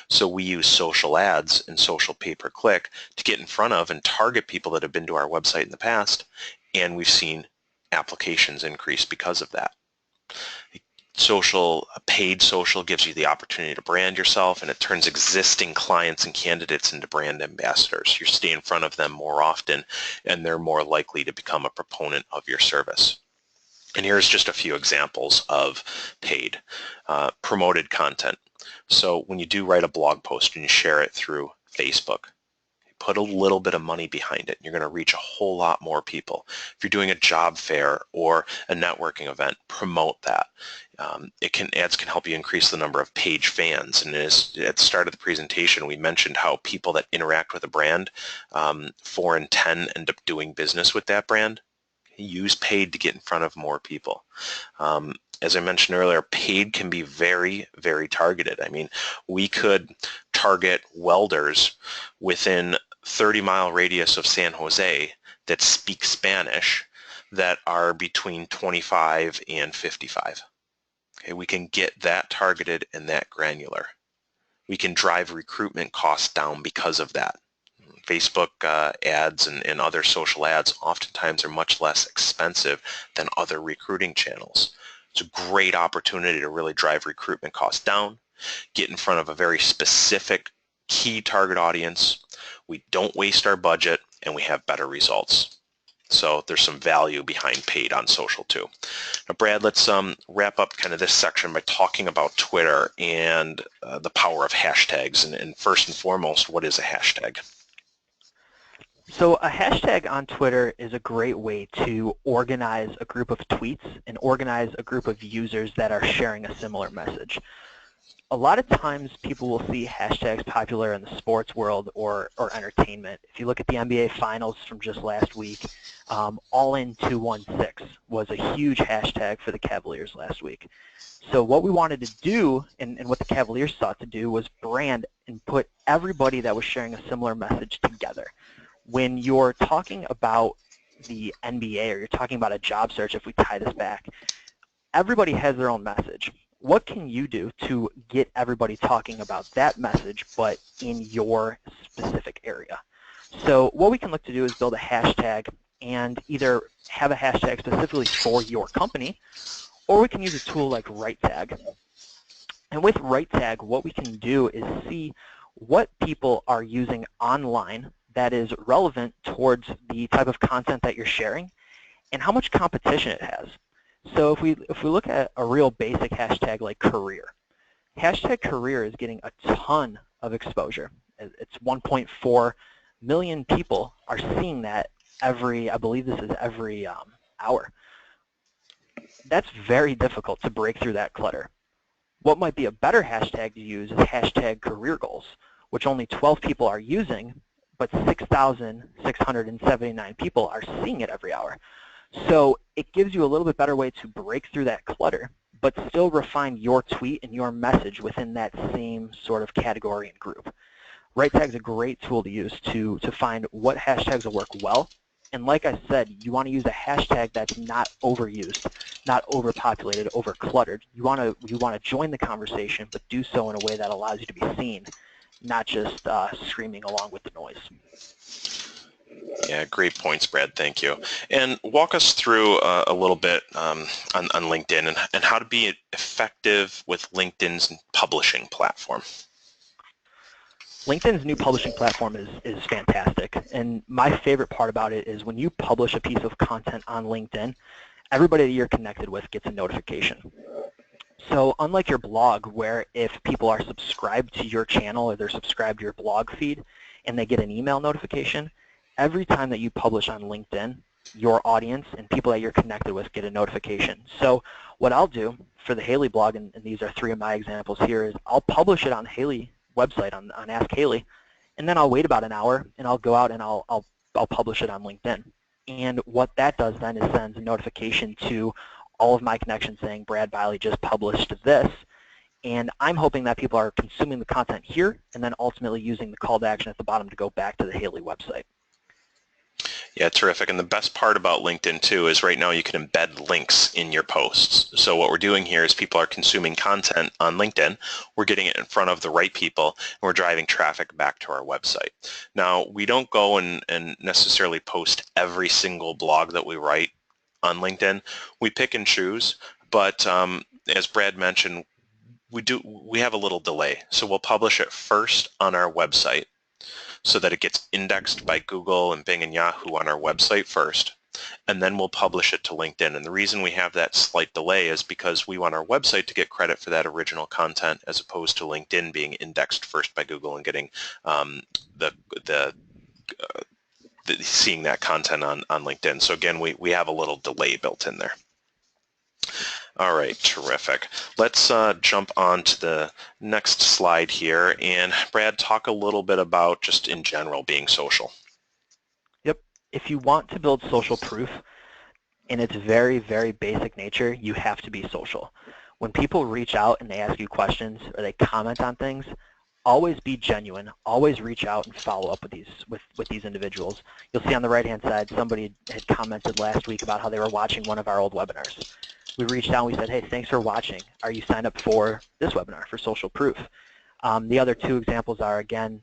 So we use social ads and social pay-per-click to get in front of and target people that have been to our website in the past, and we've seen applications increase because of that. Paid social gives you the opportunity to brand yourself, and it turns existing clients and candidates into brand ambassadors. You stay in front of them more often, and they're more likely to become a proponent of your service. And here's just a few examples of paid. Promoted content. So when you do write a blog post and you share it through Facebook, put a little bit of money behind it, and you're going to reach a whole lot more people. If you're doing a job fair or a networking event, promote that. Ads can help you increase the number of page fans. And at the start of the presentation, we mentioned how people that interact with a brand, 4 in 10 end up doing business with that brand. Use paid to get in front of more people. As I mentioned earlier, paid can be very, very targeted. I mean, we could target welders within 30-mile radius of San Jose that speak Spanish that are between 25 and 55. Okay, we can get that targeted and that granular. We can drive recruitment costs down because of that. Facebook ads and other social ads oftentimes are much less expensive than other recruiting channels. It's a great opportunity to really drive recruitment costs down, get in front of a very specific key target audience. We don't waste our budget, and we have better results. So there's some value behind paid on social too. Now, Brad, let's wrap up kind of this section by talking about Twitter and the power of hashtags. And first and foremost, what is a hashtag? So a hashtag on Twitter is a great way to organize a group of tweets and organize a group of users that are sharing a similar message. A lot of times people will see hashtags popular in the sports world or entertainment. If you look at the NBA Finals from just last week, All In 216 was a huge hashtag for the Cavaliers last week. So what we wanted to do, and what the Cavaliers sought to do, was brand and put everybody that was sharing a similar message together. When you're talking about the NBA or you're talking about a job search, if we tie this back, everybody has their own message. What can you do to get everybody talking about that message, but in your specific area? So what we can look to do is build a hashtag and either have a hashtag specifically for your company, or we can use a tool like RightTag. And with RightTag, what we can do is see what people are using online that is relevant towards the type of content that you're sharing and how much competition it has. So if we look at a real basic hashtag like career, hashtag career is getting a ton of exposure. It's 1.4 million people are seeing that every, I believe this is every hour. That's very difficult to break through that clutter. What might be a better hashtag to use is hashtag career goals, which only 12 people are using, but 6,679 people are seeing it every hour. So it gives you a little bit better way to break through that clutter, but still refine your tweet and your message within that same sort of category and group. RightTag is a great tool to use to find what hashtags will work well. And like I said, you want to use a hashtag that's not overused, not overpopulated, overcluttered. You want to join the conversation, but do so in a way that allows you to be seen, not just screaming along with the noise. Yeah, great points, Brad. Thank you. And walk us through a little bit on LinkedIn and how to be effective with LinkedIn's publishing platform. LinkedIn's new publishing platform is fantastic, and my favorite part about it is when you publish a piece of content on LinkedIn, everybody that you're connected with gets a notification. So unlike your blog, where if people are subscribed to your channel or they're subscribed to your blog feed and they get an email notification, every time that you publish on LinkedIn, your audience and people that you're connected with get a notification. So what I'll do for the Haley blog, and these are 3 of my examples here, is I'll publish it on the Haley website, on Ask Haley, and then I'll wait about an hour and I'll go out and I'll publish it on LinkedIn. And what that does then is sends a notification to all of my connections saying Brad Biley just published this, and I'm hoping that people are consuming the content here and then ultimately using the call to action at the bottom to go back to the Haley website. Yeah, terrific. And the best part about LinkedIn too is right now you can embed links in your posts. So what we're doing here is people are consuming content on LinkedIn. We're getting it in front of the right people, and we're driving traffic back to our website. Now, we don't go and necessarily post every single blog that we write on LinkedIn. We pick and choose, but as Brad mentioned, we have a little delay. So we'll publish it first on our website, so that it gets indexed by Google and Bing and Yahoo on our website first, and then we'll publish it to LinkedIn. And the reason we have that slight delay is because we want our website to get credit for that original content as opposed to LinkedIn being indexed first by Google and getting seeing that content on LinkedIn. So again, we have a little delay built in there. All right, terrific. Let's jump on to the next slide here. And Brad, talk a little bit about just in general being social. Yep. If you want to build social proof in its very, very basic nature, you have to be social. When people reach out and they ask you questions or they comment on things, always be genuine. Always reach out and follow up with these individuals. You'll see on the right-hand side, somebody had commented last week about how they were watching one of our old webinars. We reached out and we said, hey, thanks for watching. Are you signed up for this webinar for social proof? The other 2 examples are, again,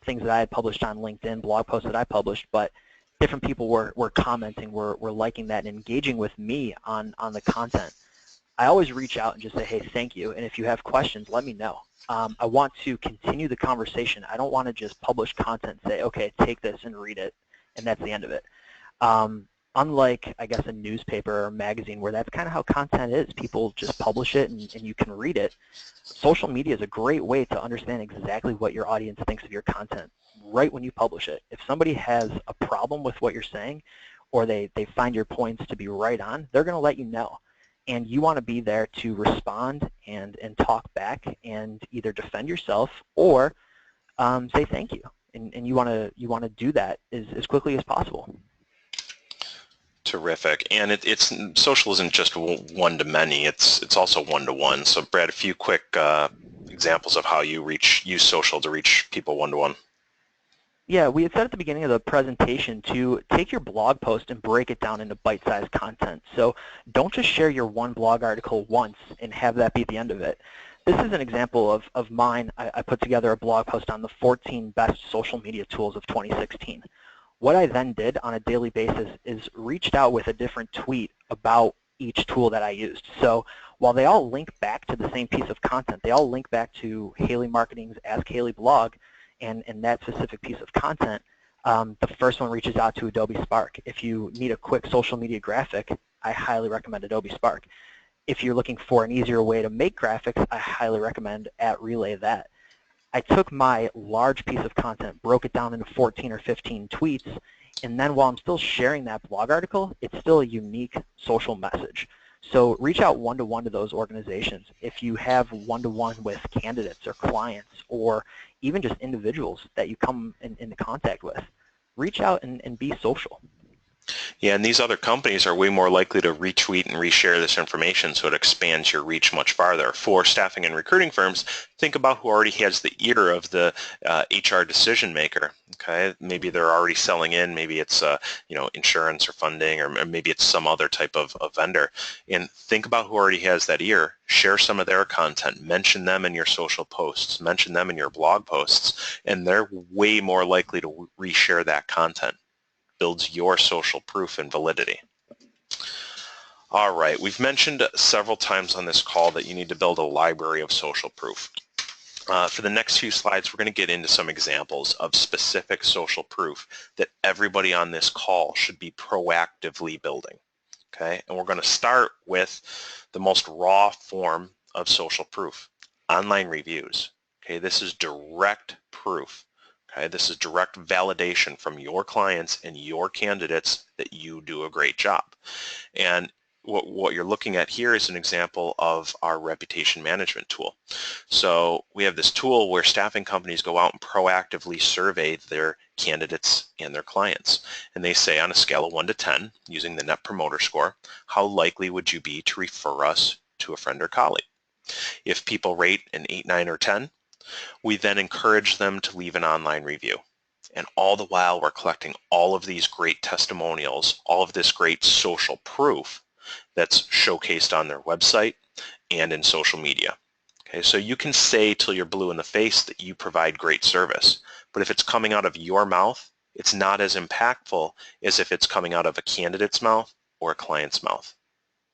things that I had published on LinkedIn, blog posts that I published, but different people were commenting, were liking that and engaging with me on the content. I always reach out and just say, hey, thank you, and if you have questions, let me know. I want to continue the conversation. I don't want to just publish content and say, okay, take this and read it, and that's the end of it. Unlike, I guess, a newspaper or magazine where that's kind of how content is. People just publish it and you can read it. Social media is a great way to understand exactly what your audience thinks of your content right when you publish it. If somebody has a problem with what you're saying or they find your points to be right on, they're going to let you know. And you want to be there to respond and talk back and either defend yourself or say thank you. And you want to do that as quickly as possible. Terrific. And it's social isn't just one-to-many, it's also one-to-one. So Brad, a few quick examples of how you use social to reach people one-to-one. Yeah, we had said at the beginning of the presentation to take your blog post and break it down into bite-sized content. So don't just share your one blog article once and have that be the end of it. This is an example of mine. I put together a blog post on the 14 best social media tools of 2016. What I then did on a daily basis is reached out with a different tweet about each tool that I used. So while they all link back to the same piece of content, they all link back to Haley Marketing's Ask Haley blog and that specific piece of content. The first one reaches out to Adobe Spark. If you need a quick social media graphic, I highly recommend Adobe Spark. If you're looking for an easier way to make graphics, I highly recommend @Relay that. I took my large piece of content, broke it down into 14 or 15 tweets, and then while I'm still sharing that blog article, it's still a unique social message. So reach out one-to-one to those organizations. If you have one-to-one with candidates or clients or even just individuals that you come into contact with, reach out and be social. Yeah, and these other companies are way more likely to retweet and reshare this information, so it expands your reach much farther. For staffing and recruiting firms, think about who already has the ear of the HR decision maker. Okay, maybe they're already selling in, maybe it's insurance or funding, or maybe it's some other type of vendor. And think about who already has that ear. Share some of their content, mention them in your social posts, mention them in your blog posts, and they're way more likely to reshare that content. Builds your social proof and validity. All right, we've mentioned several times on this call that you need to build a library of social proof. For the next few slides, we're going to get into some examples of specific social proof that everybody on this call should be proactively building. Okay, and we're going to start with the most raw form of social proof. Online reviews. Okay, this is direct proof. Okay, this is direct validation from your clients and your candidates that you do a great job. And what you're looking at here is an example of our reputation management tool. So we have this tool where staffing companies go out and proactively survey their candidates and their clients. And they say on a scale of 1 to 10, using the Net Promoter Score, how likely would you be to refer us to a friend or colleague? If people rate an 8, 9, or 10, we then encourage them to leave an online review. And all the while, we're collecting all of these great testimonials, all of this great social proof that's showcased on their website and in social media. Okay, so you can say till you're blue in the face that you provide great service, but if it's coming out of your mouth, it's not as impactful as if it's coming out of a candidate's mouth or a client's mouth.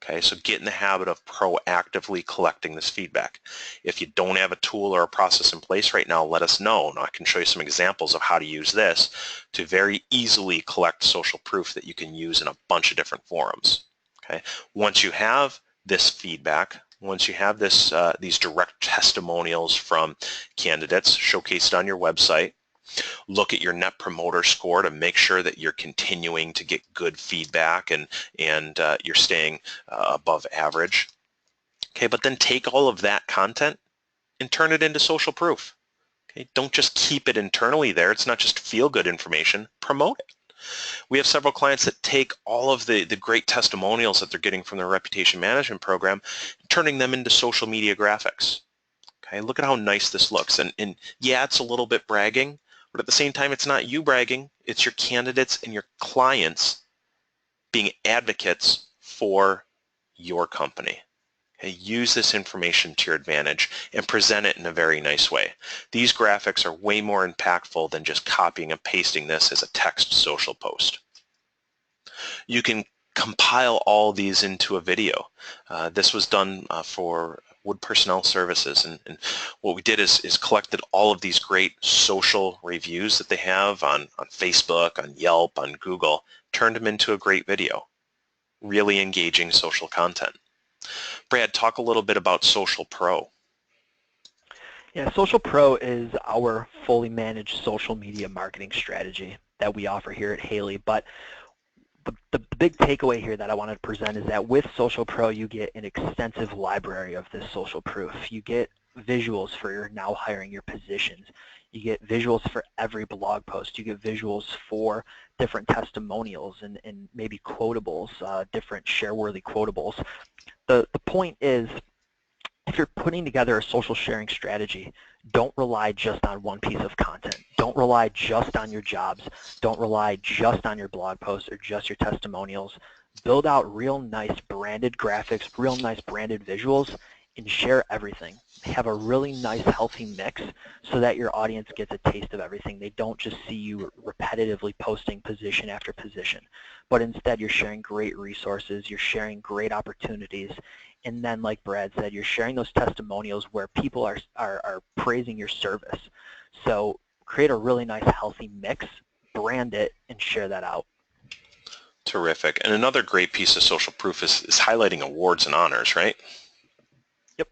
Okay, so get in the habit of proactively collecting this feedback. If you don't have a tool or a process in place right now, let us know, and I can show you some examples of how to use this to very easily collect social proof that you can use in a bunch of different forums. Okay, once you have this feedback, once you have this, these direct testimonials from candidates showcased on your website, look at your Net Promoter Score to make sure that you're continuing to get good feedback and you're staying above average. Okay, but then take all of that content and turn it into social proof. Okay, don't just keep it internally there. It's not just feel-good information. Promote it. We have several clients that take all of the great testimonials that they're getting from their reputation management program, turning them into social media graphics. Okay, look at how nice this looks. And yeah, it's a little bit bragging, but at the same time, it's not you bragging. It's your candidates and your clients being advocates for your company. Okay, use this information to your advantage and present it in a very nice way. These graphics are way more impactful than just copying and pasting this as a text social post. You can compile all these into a video. This was done for Wood Personnel Services, and what we did is collected all of these great social reviews that they have on Facebook, on Yelp, on Google, turned them into a great video. Really engaging social content. Brad, talk a little bit about Social Pro. Yeah, Social Pro is our fully managed social media marketing strategy that we offer here at Haley. But the big takeaway here that I wanted to present is that with Social Pro, you get an extensive library of this social proof. You get visuals for your now hiring your positions. You get visuals for every blog post. You get visuals for different testimonials and maybe quotables, different share-worthy quotables. The point is, if you're putting together a social sharing strategy, don't rely just on one piece of content. Don't rely just on your jobs. Don't rely just on your blog posts or just your testimonials. Build out real nice branded graphics, real nice branded visuals, and share everything. Have a really nice, healthy mix so that your audience gets a taste of everything. They don't just see you repetitively posting position after position, but instead you're sharing great resources, you're sharing great opportunities, and then, like Brad said, you're sharing those testimonials where people are praising your service. So create a really nice, healthy mix, brand it, and share that out. Terrific. And another great piece of social proof is highlighting awards and honors, right? Yep.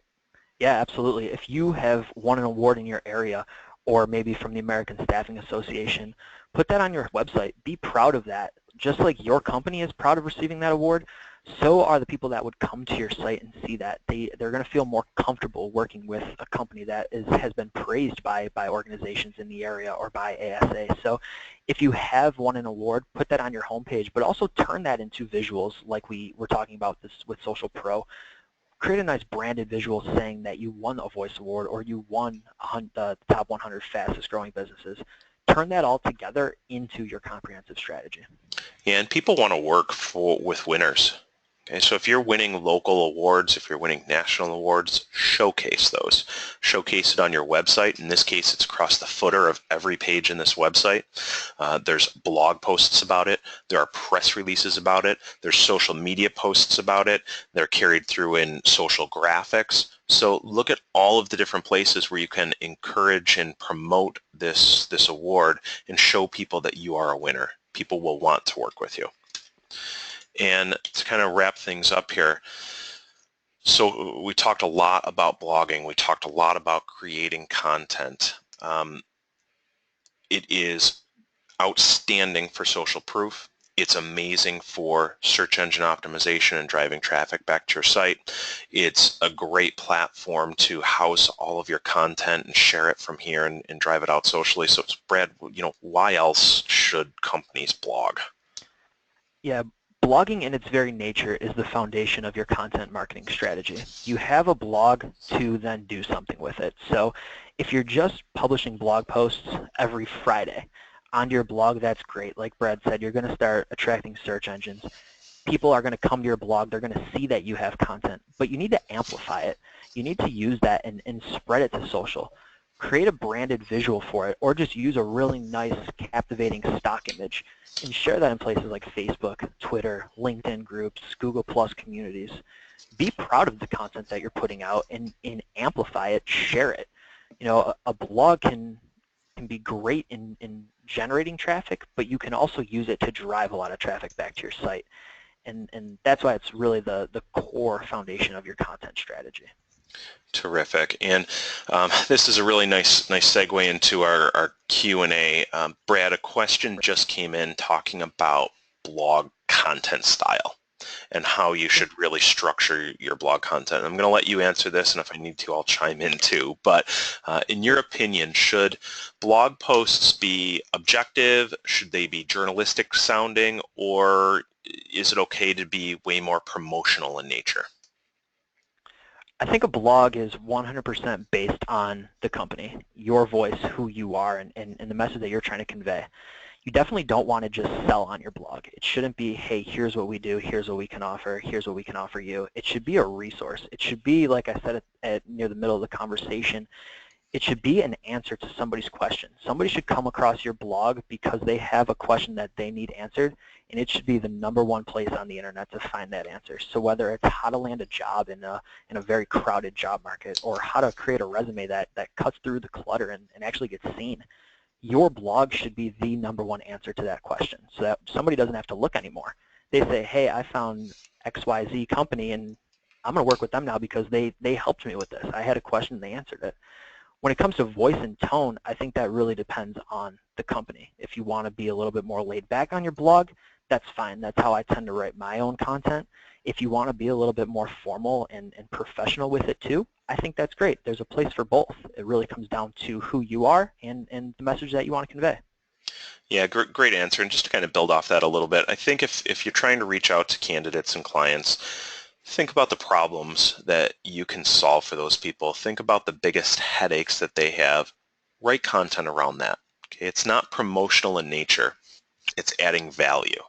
Yeah, absolutely. If you have won an award in your area, or maybe from the American Staffing Association, put that on your website. Be proud of that. Just like your company is proud of receiving that award, so are the people that would come to your site and see that. They're going to feel more comfortable working with a company that has been praised by organizations in the area or by ASA. So if you have won an award, put that on your homepage, but also turn that into visuals like we were talking about this with Social Pro. Create a nice branded visual saying that you won a Voice Award or you won the top 100 fastest growing businesses. Turn that all together into your comprehensive strategy. And people want to work with winners. Okay, so if you're winning local awards, if you're winning national awards, showcase those. Showcase it on your website. In this case, it's across the footer of every page in this website. There's blog posts about it. There are press releases about it. There's social media posts about it. They're carried through in social graphics. So look at all of the different places where you can encourage and promote this award and show people that you are a winner. People will want to work with you. And to kind of wrap things up here, So we talked a lot about blogging. We talked a lot about creating content. It is outstanding for social proof. It's amazing for search engine optimization and driving traffic back to your site. It's a great platform to house all of your content and share it from here and drive it out socially. So, Brad, why else should companies blog? Yeah, blogging in its very nature is the foundation of your content marketing strategy. You have a blog to then do something with it. So if you're just publishing blog posts every Friday onto your blog, that's great. Like Brad said, you're going to start attracting search engines. People are going to come to your blog. They're going to see that you have content, but you need to amplify it. You need to use that and spread it to social. Create a branded visual for it, or just use a really nice, captivating stock image and share that in places like Facebook, Twitter, LinkedIn groups, Google Plus communities. Be proud of the content that you're putting out and amplify it, share it. A blog can be great in generating traffic, but you can also use it to drive a lot of traffic back to your site. And that's why it's really the core foundation of your content strategy. Terrific. And this is a really nice segue into our Q&A. Brad, a question just came in talking about blog content style and how you should really structure your blog content. I'm going to let you answer this, and if I need to, I'll chime in too. But in your opinion, should blog posts be objective? Should they be journalistic sounding? Or is it okay to be way more promotional in nature? I think a blog is 100% based on the company, your voice, who you are, and the message that you're trying to convey. You definitely don't want to just sell on your blog. It shouldn't be, hey, here's what we do, here's what we can offer, here's what we can offer you. It should be a resource. It should be, like I said at near the middle of the conversation, it should be an answer to somebody's question. Somebody should come across your blog because they have a question that they need answered, and it should be the #1 place on the internet to find that answer. So whether it's how to land a job in a very crowded job market, or how to create a resume that cuts through the clutter and actually gets seen, your blog should be the #1 answer to that question, so that somebody doesn't have to look anymore. They say, hey, I found XYZ company, and I'm going to work with them now because they helped me with this. I had a question and they answered it. When it comes to voice and tone, I think that really depends on the company. If you want to be a little bit more laid back on your blog, that's fine. That's how I tend to write my own content. If you want to be a little bit more formal and professional with it too, I think that's great. There's a place for both. It really comes down to who you are and the message that you want to convey. Yeah, great answer. And just to kind of build off that a little bit, I think if you're trying to reach out to candidates and clients, think about the problems that you can solve for those people. Think about the biggest headaches that they have. Write content around that. Okay, it's not promotional in nature. It's adding value.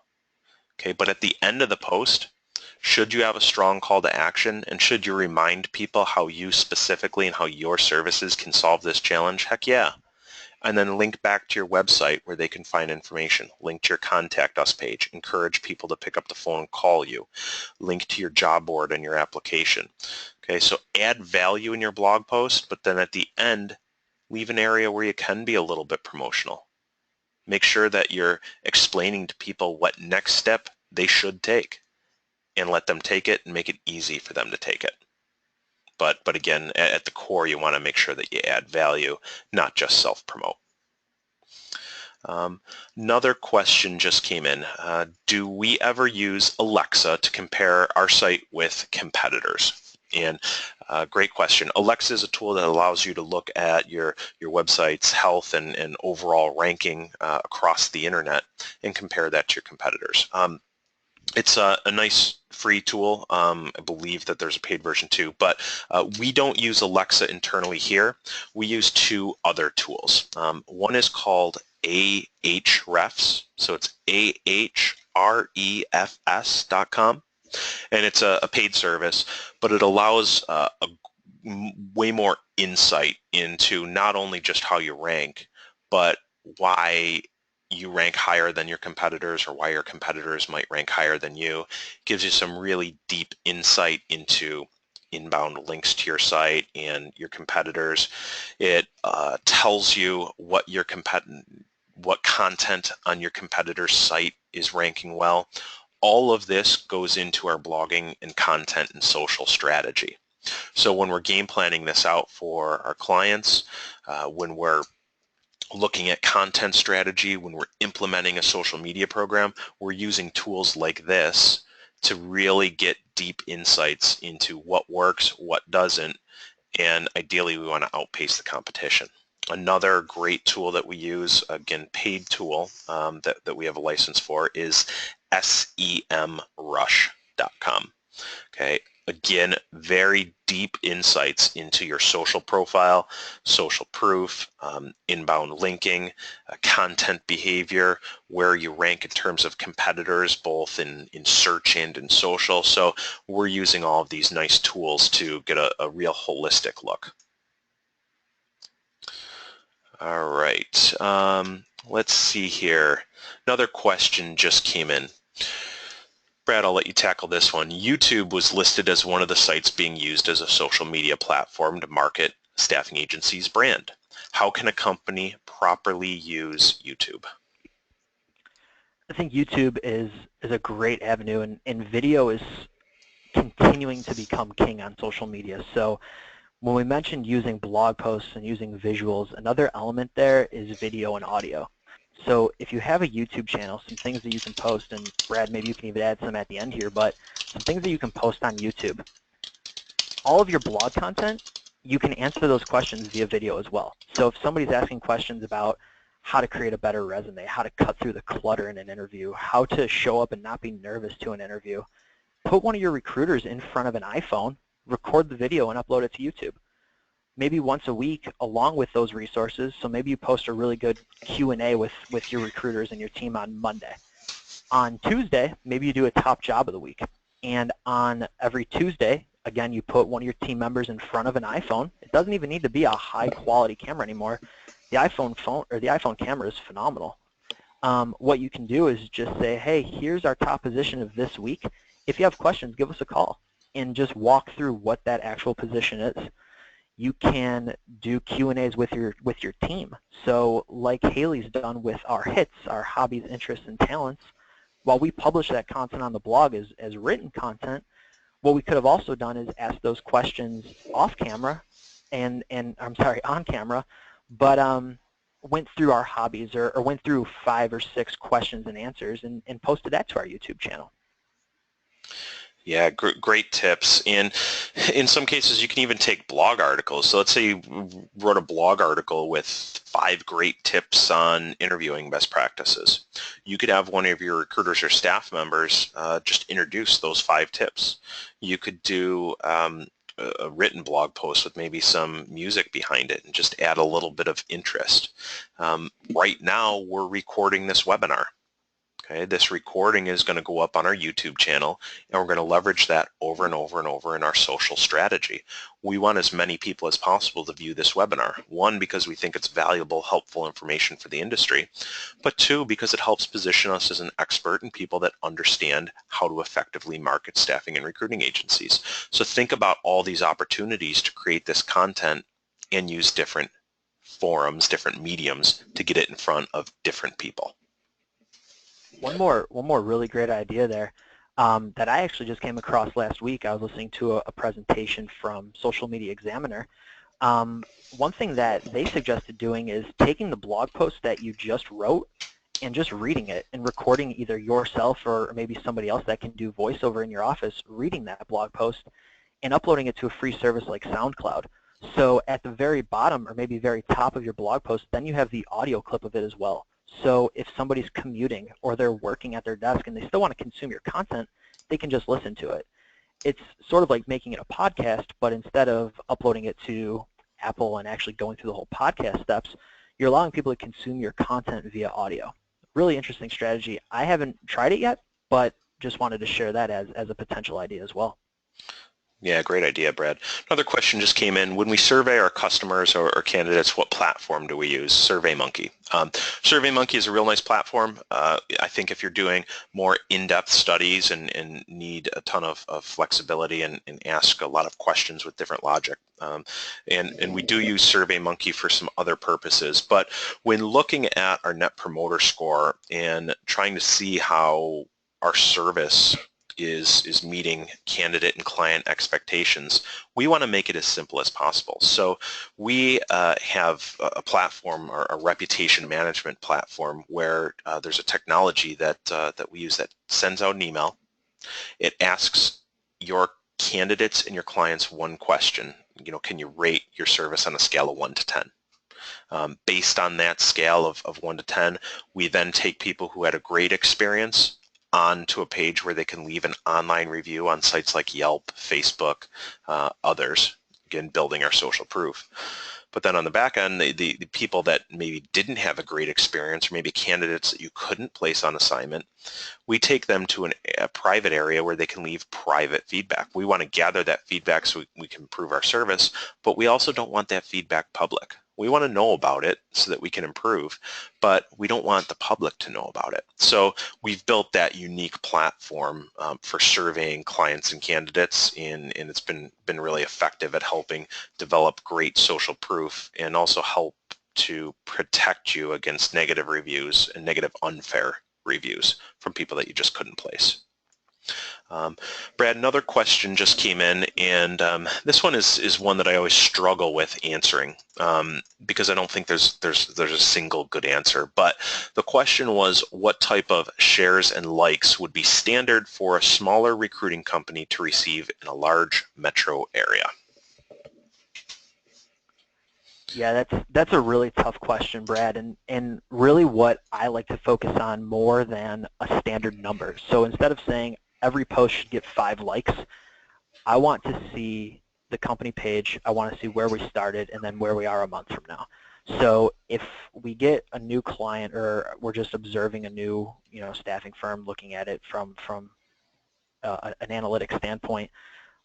Okay, but at the end of the post, should you have a strong call to action, and should you remind people how you specifically and how your services can solve this challenge? Heck yeah. And then link back to your website where they can find information. Link to your contact us page. Encourage people to pick up the phone and call you. Link to your job board and your application. Okay, so add value in your blog post, but then at the end, leave an area where you can be a little bit promotional. Make sure that you're explaining to people what next step they should take, and let them take it and make it easy for them to take it. But again, at the core, you want to make sure that you add value, not just self-promote. Another question just came in. Do we ever use Alexa to compare our site with competitors? And great question. Alexa is a tool that allows you to look at your website's health and overall ranking across the internet and compare that to your competitors. It's a nice free tool. I believe that there's a paid version too, but we don't use Alexa internally here. We use two other tools. One is called Ahrefs, so it's ahrefs.com, and it's a paid service, but it allows way more insight into not only just how you rank, but why you rank higher than your competitors or why your competitors might rank higher than you. Gives you some really deep insight into inbound links to your site and your competitors. It tells you what content on your competitor's site is ranking well. all of this goes into our blogging and content and social strategy. So when we're game planning this out for our clients, when we're looking at content strategy, when we're implementing a social media program, we're using tools like this to really get deep insights into what works, what doesn't, and ideally we want to outpace the competition. Another great tool that we use, again, paid tool that we have a license for, is semrush.com. Okay, again, very deep insights into your social profile, social proof, inbound linking, content behavior, where you rank in terms of competitors, both in search and in social. So we're using all of these nice tools to get a real holistic look. All right, let's see here. Another question just came in. Brad, I'll let you tackle this one. YouTube was listed as one of the sites being used as a social media platform to market staffing agency's brand. How can a company properly use YouTube? I think YouTube is a great avenue, and video is continuing to become king on social media. So when we mentioned using blog posts and using visuals, another element there is video and audio. So if you have a YouTube channel, some things that you can post, and Brad, maybe you can even add some at the end here, but some things that you can post on YouTube. All of your blog content, you can answer those questions via video as well. So if somebody's asking questions about how to create a better resume, how to cut through the clutter in an interview, how to show up and not be nervous to an interview, put one of your recruiters in front of an iPhone, record the video, and upload it to YouTube. Maybe once a week along with those resources. So maybe you post a really good Q&A with your recruiters and your team on Monday. On Tuesday, maybe you do a top job of the week. And on every Tuesday, again, you put one of your team members in front of an iPhone. It doesn't even need to be a high quality camera anymore. The iPhone camera is phenomenal. What you can do is just say, hey, here's our top position of this week. If you have questions, give us a call and just walk through what that actual position is. You can do Q&As with your team. So like Haley's done with our hits, our hobbies, interests, and talents, while we publish that content on the blog as written content, what we could have also done is ask those questions off camera, and I'm sorry, on camera, but went through our hobbies or went through 5 or 6 questions and answers and posted that to our YouTube channel. Yeah, great tips. And in some cases, you can even take blog articles. So let's say you wrote a blog article with 5 great tips on interviewing best practices. You could have one of your recruiters or staff members just introduce those 5 tips. You could do a written blog post with maybe some music behind it and just add a little bit of interest. Right now, we're recording this webinar. Okay, this recording is going to go up on our YouTube channel, and we're going to leverage that over and over and over in our social strategy. We want as many people as possible to view this webinar. 1, because we think it's valuable, helpful information for the industry, but 2, because it helps position us as an expert and people that understand how to effectively market staffing and recruiting agencies. So think about all these opportunities to create this content and use different forums, different mediums to get it in front of different people. One more really great idea there that I actually just came across last week. I was listening to a presentation from Social Media Examiner. One thing that they suggested doing is taking the blog post that you just wrote and just reading it and recording either yourself or maybe somebody else that can do voiceover in your office, reading that blog post and uploading it to a free service like SoundCloud. So at the very bottom or maybe very top of your blog post, then you have the audio clip of it as well. So if somebody's commuting or they're working at their desk and they still want to consume your content, they can just listen to it. It's sort of like making it a podcast, but instead of uploading it to Apple and actually going through the whole podcast steps, you're allowing people to consume your content via audio. Really interesting strategy. I haven't tried it yet, but just wanted to share that as a potential idea as well. Yeah, great idea, Brad. Another question just came in. When we survey our customers or candidates, what platform do we use? SurveyMonkey. SurveyMonkey is a real nice platform. I think if you're doing more in-depth studies and need a ton of flexibility and ask a lot of questions with different logic, and we do use SurveyMonkey for some other purposes. But when looking at our Net Promoter Score and trying to see how our service is meeting candidate and client expectations, we want to make it as simple as possible. So we have a platform, or a reputation management platform, where there's a technology that we use that sends out an email. It asks your candidates and your clients one question. Can you rate your service on a scale of 1 to 10? Based on that scale of 1 to 10, we then take people who had a great experience onto a page where they can leave an online review on sites like Yelp, Facebook, others, again, building our social proof. But then on the back end, the people that maybe didn't have a great experience, or maybe candidates that you couldn't place on assignment, we take them to a private area where they can leave private feedback. We want to gather that feedback so we can improve our service, but we also don't want that feedback public. We want to know about it so that we can improve, but we don't want the public to know about it. So we've built that unique platform for surveying clients and candidates, and it's been really effective at helping develop great social proof, and also help to protect you against negative reviews and negative unfair reviews from people that you just couldn't place. Brad, another question just came in, and this one is one that I always struggle with answering because I don't think there's a single good answer. But the question was, what type of shares and likes would be standard for a smaller recruiting company to receive in a large metro area? Yeah, that's a really tough question, Brad, and really what I like to focus on more than a standard number. So instead of saying every post should get 5 likes, I want to see the company page, I want to see where we started and then where we are a month from now. So if we get a new client, or we're just observing a new staffing firm, looking at it from an analytic standpoint,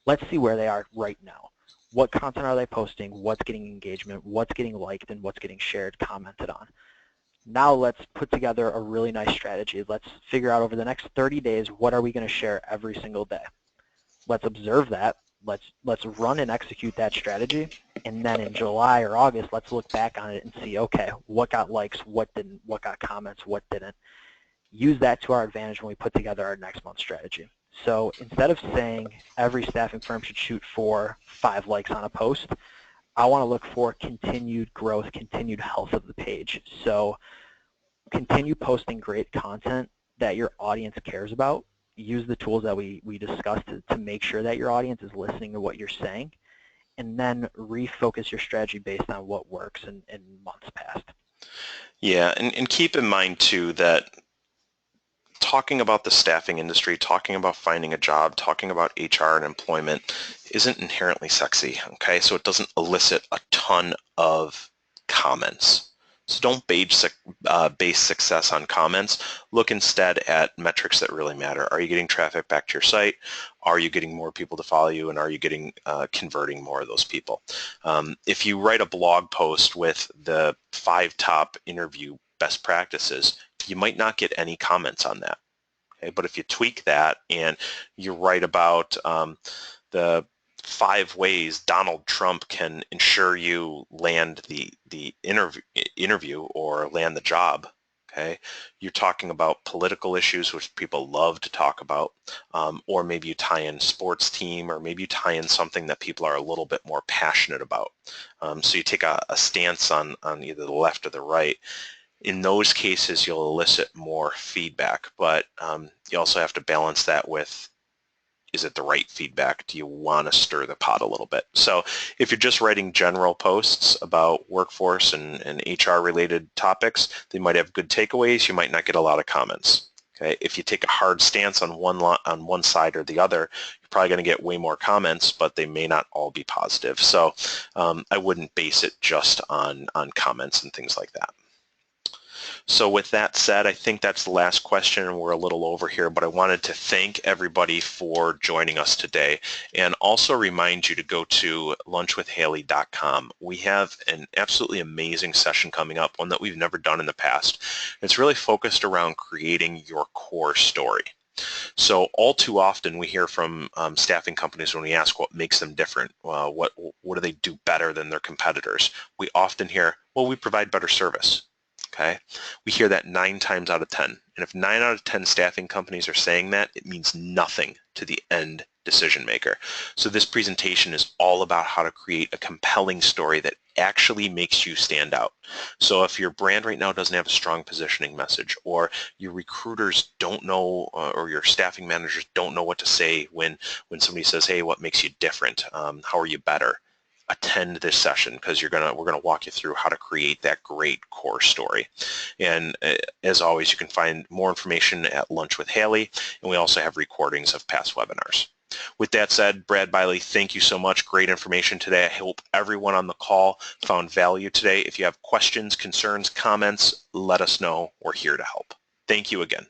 let's see where they are right now. What content are they posting? What's getting engagement? What's getting liked? And what's getting shared, commented on? Now let's put together a really nice strategy. Let's figure out over the next 30 days, what are we going to share every single day? Let's observe that. Let's run and execute that strategy. And then in July or August, let's look back on it and see, okay, what got likes, what didn't, what got comments, what didn't. Use that to our advantage when we put together our next month's strategy. So instead of saying every staffing firm should shoot for 5 likes on a post, I want to look for continued growth, continued health of the page. So continue posting great content that your audience cares about. Use the tools that we discussed to make sure that your audience is listening to what you're saying, and then refocus your strategy based on what works in months past. Yeah, and keep in mind too that talking about the staffing industry, talking about finding a job, talking about HR and employment isn't inherently sexy, okay? So it doesn't elicit a ton of comments. So don't base success on comments. Look instead at metrics that really matter. Are you getting traffic back to your site? Are you getting more people to follow you? And are you getting converting more of those people? If you write a blog post with the 5 top interview best practices, you might not get any comments on that. Okay? But if you tweak that and you write about the 5 ways Donald Trump can ensure you land the interview or land the job, okay? You're talking about political issues, which people love to talk about, or maybe you tie in sports team, or maybe you tie in something that people are a little bit more passionate about. So you take a stance on either the left or the right. In those cases, you'll elicit more feedback, but you also have to balance that with, is it the right feedback? Do you want to stir the pot a little bit? So if you're just writing general posts about workforce and HR related topics, they might have good takeaways. You might not get a lot of comments. Okay? If you take a hard stance on one side or the other, you're probably going to get way more comments, but they may not all be positive. So I wouldn't base it just on comments and things like that. So with that said, I think that's the last question, and we're a little over here, but I wanted to thank everybody for joining us today, and also remind you to go to lunchwithhaley.com. We have an absolutely amazing session coming up, one that we've never done in the past. It's really focused around creating your core story. So all too often we hear from staffing companies when we ask what makes them different, what do they do better than their competitors? We often hear, well, we provide better service. Okay, we hear that 9 times out of 10. And if 9 out of 10 staffing companies are saying that, it means nothing to the end decision maker. So this presentation is all about how to create a compelling story that actually makes you stand out. So if your brand right now doesn't have a strong positioning message, or your recruiters don't know, or your staffing managers don't know what to say when somebody says, hey, what makes you different? How are you better? Attend this session, because we're gonna walk you through how to create that great core story. And as always, you can find more information at Lunch with Haley, and we also have recordings of past webinars. With that said, Brad Biley, thank you so much. Great information today. I hope everyone on the call found value today. If you have questions, concerns, comments, let us know. We're here to help. Thank you again.